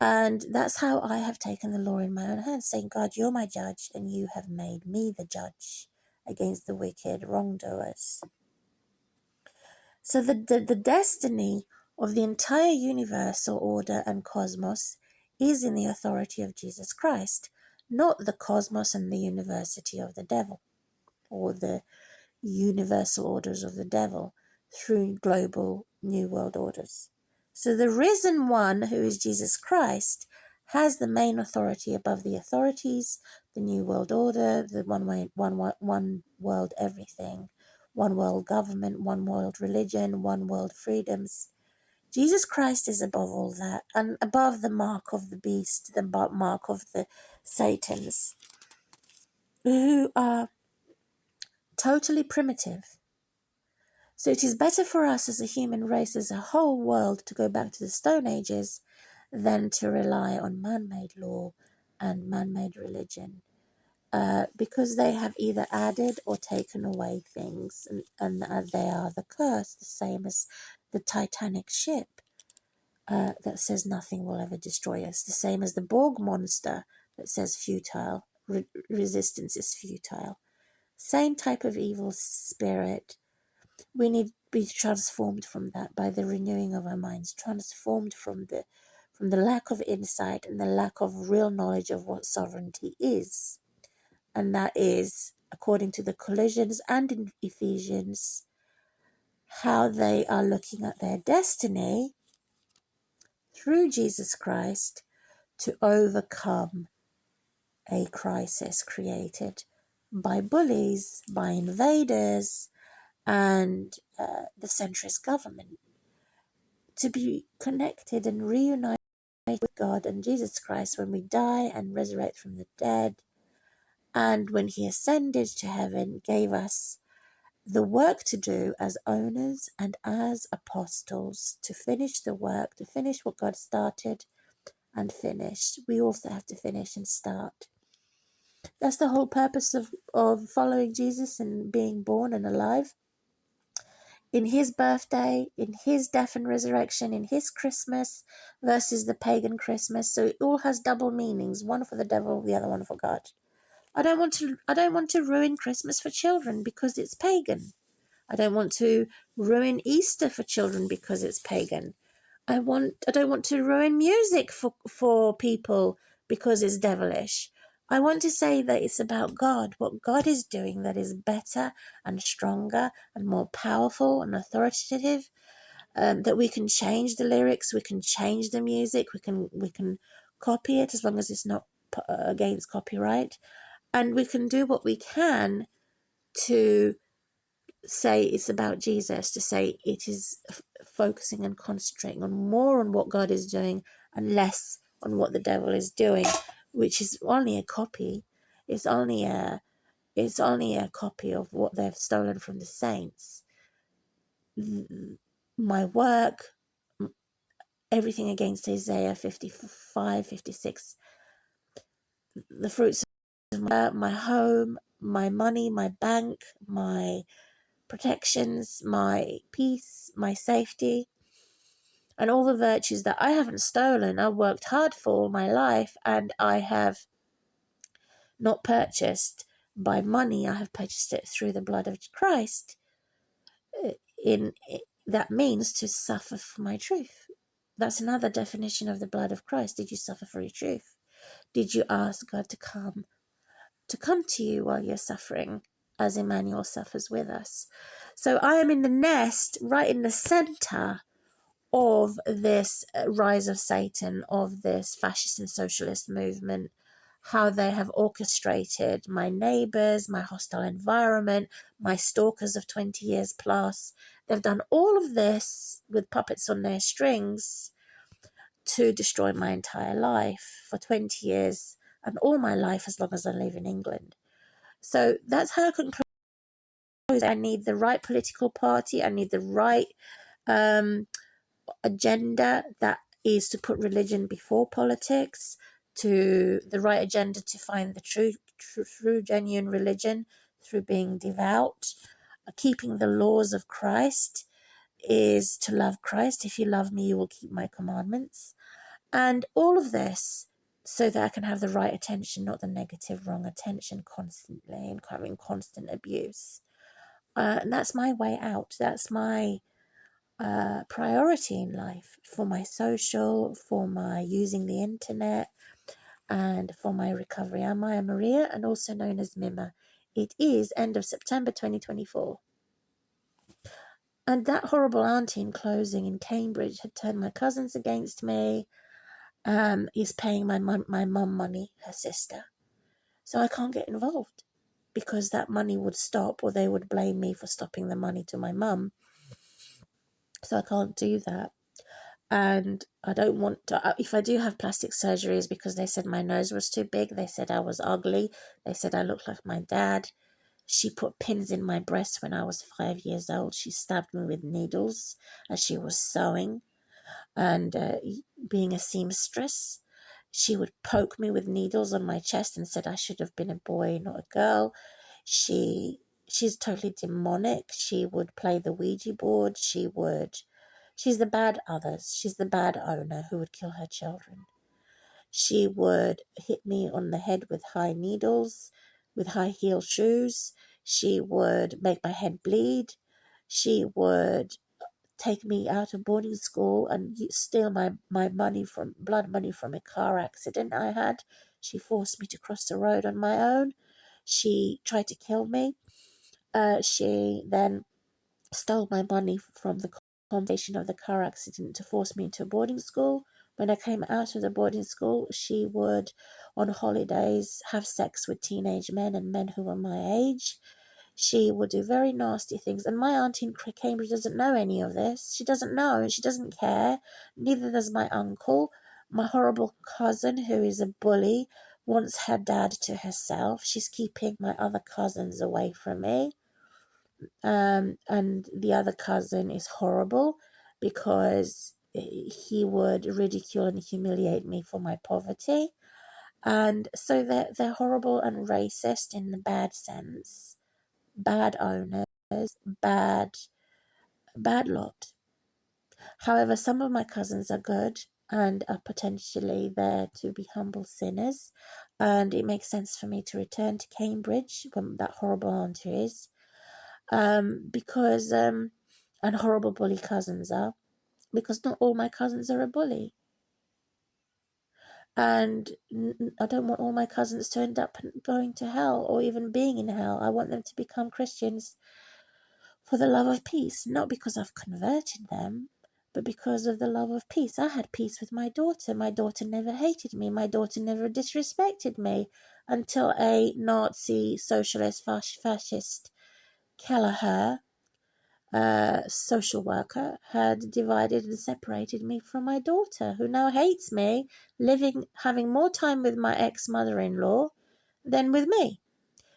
A: And that's how I have taken the law in my own hands, saying, God, you're my judge, and you have made me the judge against the wicked wrongdoers. So the destiny of the entire universal order and cosmos is in the authority of Jesus Christ, not the cosmos and the university of the devil, or the universal orders of the devil through global new world orders. So the risen one, who is Jesus Christ, has the main authority above the authorities, the new world order, the one world everything, one world government, one world religion, one world freedoms. Jesus Christ is above all that, and above the mark of the beast, the mark of the Satans, who are totally primitive. So it is better for us as a human race, as a whole world, to go back to the Stone Ages than to rely on man-made law and man-made religion, because they have either added or taken away things, and they are the curse, the same as the Titanic ship that says nothing will ever destroy us, the same as the Borg monster that says futile, resistance is futile. Same type of evil spirit. We need to be transformed from that by the renewing of our minds, transformed from the lack of insight and the lack of real knowledge of what sovereignty is. And that is, according to the Colossians and in Ephesians, how they are looking at their destiny through Jesus Christ to overcome a crisis created by bullies, by invaders, and the centrist government, to be connected and reunited with God and Jesus Christ when we die and resurrect from the dead, and when he ascended to heaven, gave us the work to do as owners and as apostles, to finish the work, to finish what God started and finished. We also have to finish and start. That's the whole purpose of following Jesus and being born and alive. In his birthday, in his death and resurrection, in his Christmas versus the pagan Christmas. So it all has double meanings, one for the devil, the other one for God. I don't want to ruin Christmas for children because it's pagan. I don't want to ruin Easter for children because it's pagan. I don't want to ruin music for people because it's devilish. I want to say that it's about God, what God is doing that is better and stronger and more powerful and authoritative, that we can change the lyrics, we can change the music, we can copy it as long as it's not against copyright, and we can do what we can to say it's about Jesus, to say it is focusing and concentrating on more on what God is doing and less on what the devil is doing, which is only a copy. It's only a copy of what they've stolen from the saints. My work, everything against Isaiah 55, 56, the fruits of my home, my money, my bank, my protections, my peace, my safety, and all the virtues that I haven't stolen. I've worked hard for all my life, and I have not purchased by money. I have purchased it through the blood of Christ. That means to suffer for my truth. That's another definition of the blood of Christ. Did you suffer for your truth? Did you ask God to come to you while you're suffering, as Emmanuel suffers with us? So I am in the nest, right in the center of this rise of Satan, of this fascist and socialist movement, how they have orchestrated my neighbors, my hostile environment, my stalkers of 20 years plus. They've done all of this with puppets on their strings to destroy my entire life. For 20 years, and all my life as long as I live in England. So that's how I conclude. I need the right political party. I need the right agenda that is to put religion before politics, to the right agenda to find the true genuine religion through being devout. Keeping the laws of Christ is to love Christ. If you love me, you will keep my commandments. And all of this so that I can have the right attention, not the negative, wrong attention constantly and having constant abuse. And that's my way out. That's my priority in life for my social, for my using the internet, and for my recovery. I'm Maya Maria, and also known as Mima. It is end of September 2024. And that horrible auntie in closing in Cambridge had turned my cousins against me, is paying my mum money, her sister. So I can't get involved because that money would stop, or they would blame me for stopping the money to my mum. So I can't do that. And I don't want to, if I do have plastic surgeries, because they said my nose was too big, they said I was ugly, they said I looked like my dad. She put pins in my breast when I was 5 years old. She stabbed me with needles as she was sewing. And being a seamstress, she would poke me with needles on my chest and said I should have been a boy, not a girl. She's totally demonic. She would play the Ouija board. She's the bad others. She's the bad owner who would kill her children. She would hit me on the head with high needles, with high heel shoes. She would make my head bleed. She would take me out of boarding school and steal my blood money from a car accident I had. She forced me to cross the road on my own. She tried to kill me. She then stole my money from the compensation of the car accident to force me into a boarding school. When I came out of the boarding school, she would, on holidays, have sex with teenage men and men who were my age. She would do very nasty things. And my auntie in Cambridge doesn't know any of this. She doesn't know and she doesn't care. Neither does my uncle. My horrible cousin, who is a bully, wants her dad to herself. She's keeping my other cousins away from me. And the other cousin is horrible because he would ridicule and humiliate me for my poverty. And so they're horrible and racist in the bad sense. Bad owners, bad lot. However, some of my cousins are good and are potentially there to be humble sinners. And it makes sense for me to return to Cambridge when that horrible aunt is. Because and horrible bully cousins are, because not all my cousins are a bully, and I don't want all my cousins to end up going to hell or even being in hell. I want them to become Christians for the love of peace, not because I've converted them, but because of the love of peace. I had peace with my daughter. My daughter never hated me. My daughter never disrespected me until a Nazi socialist fascist Kelleher, social worker, had divided and separated me from my daughter, who now hates me, having more time with my ex-mother-in-law than with me.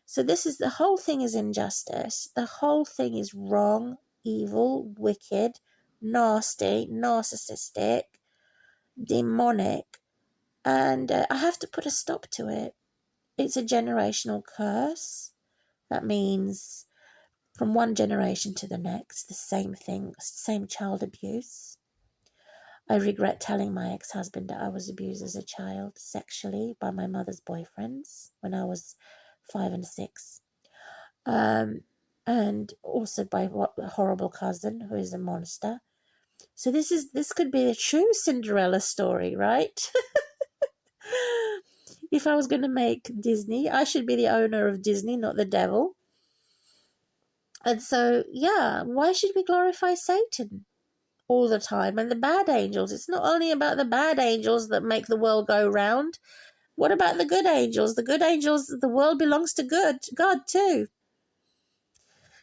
A: So the whole thing is injustice. The whole thing is wrong, evil, wicked, nasty, narcissistic, demonic, and I have to put a stop to it. It's a generational curse. That means from one generation to the next, the same thing, same child abuse. I regret telling my ex-husband that I was abused as a child sexually by my mother's boyfriends when I was 5 and 6. And also by a horrible cousin who is a monster. So this could be a true Cinderella story, right? If I was going to make Disney, I should be the owner of Disney, not the devil. And so, yeah, why should we glorify Satan all the time and the bad angels? It's not only about the bad angels that make the world go round. What about the good angels? The good angels, the world belongs to God too.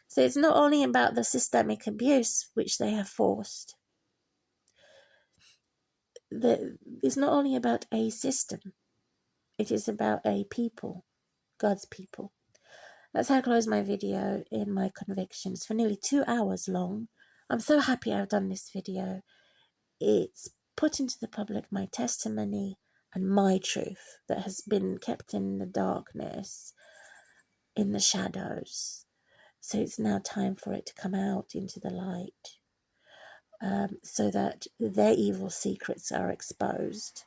A: So it's not only about the systemic abuse which they have forced. It's not only about a system. It is about a people, God's people. That's how I close my video in my convictions for nearly 2 hours long. I'm so happy I've done this video. It's put into the public my testimony and my truth that has been kept in the darkness, in the shadows. So it's now time for it to come out into the light, so that their evil secrets are exposed.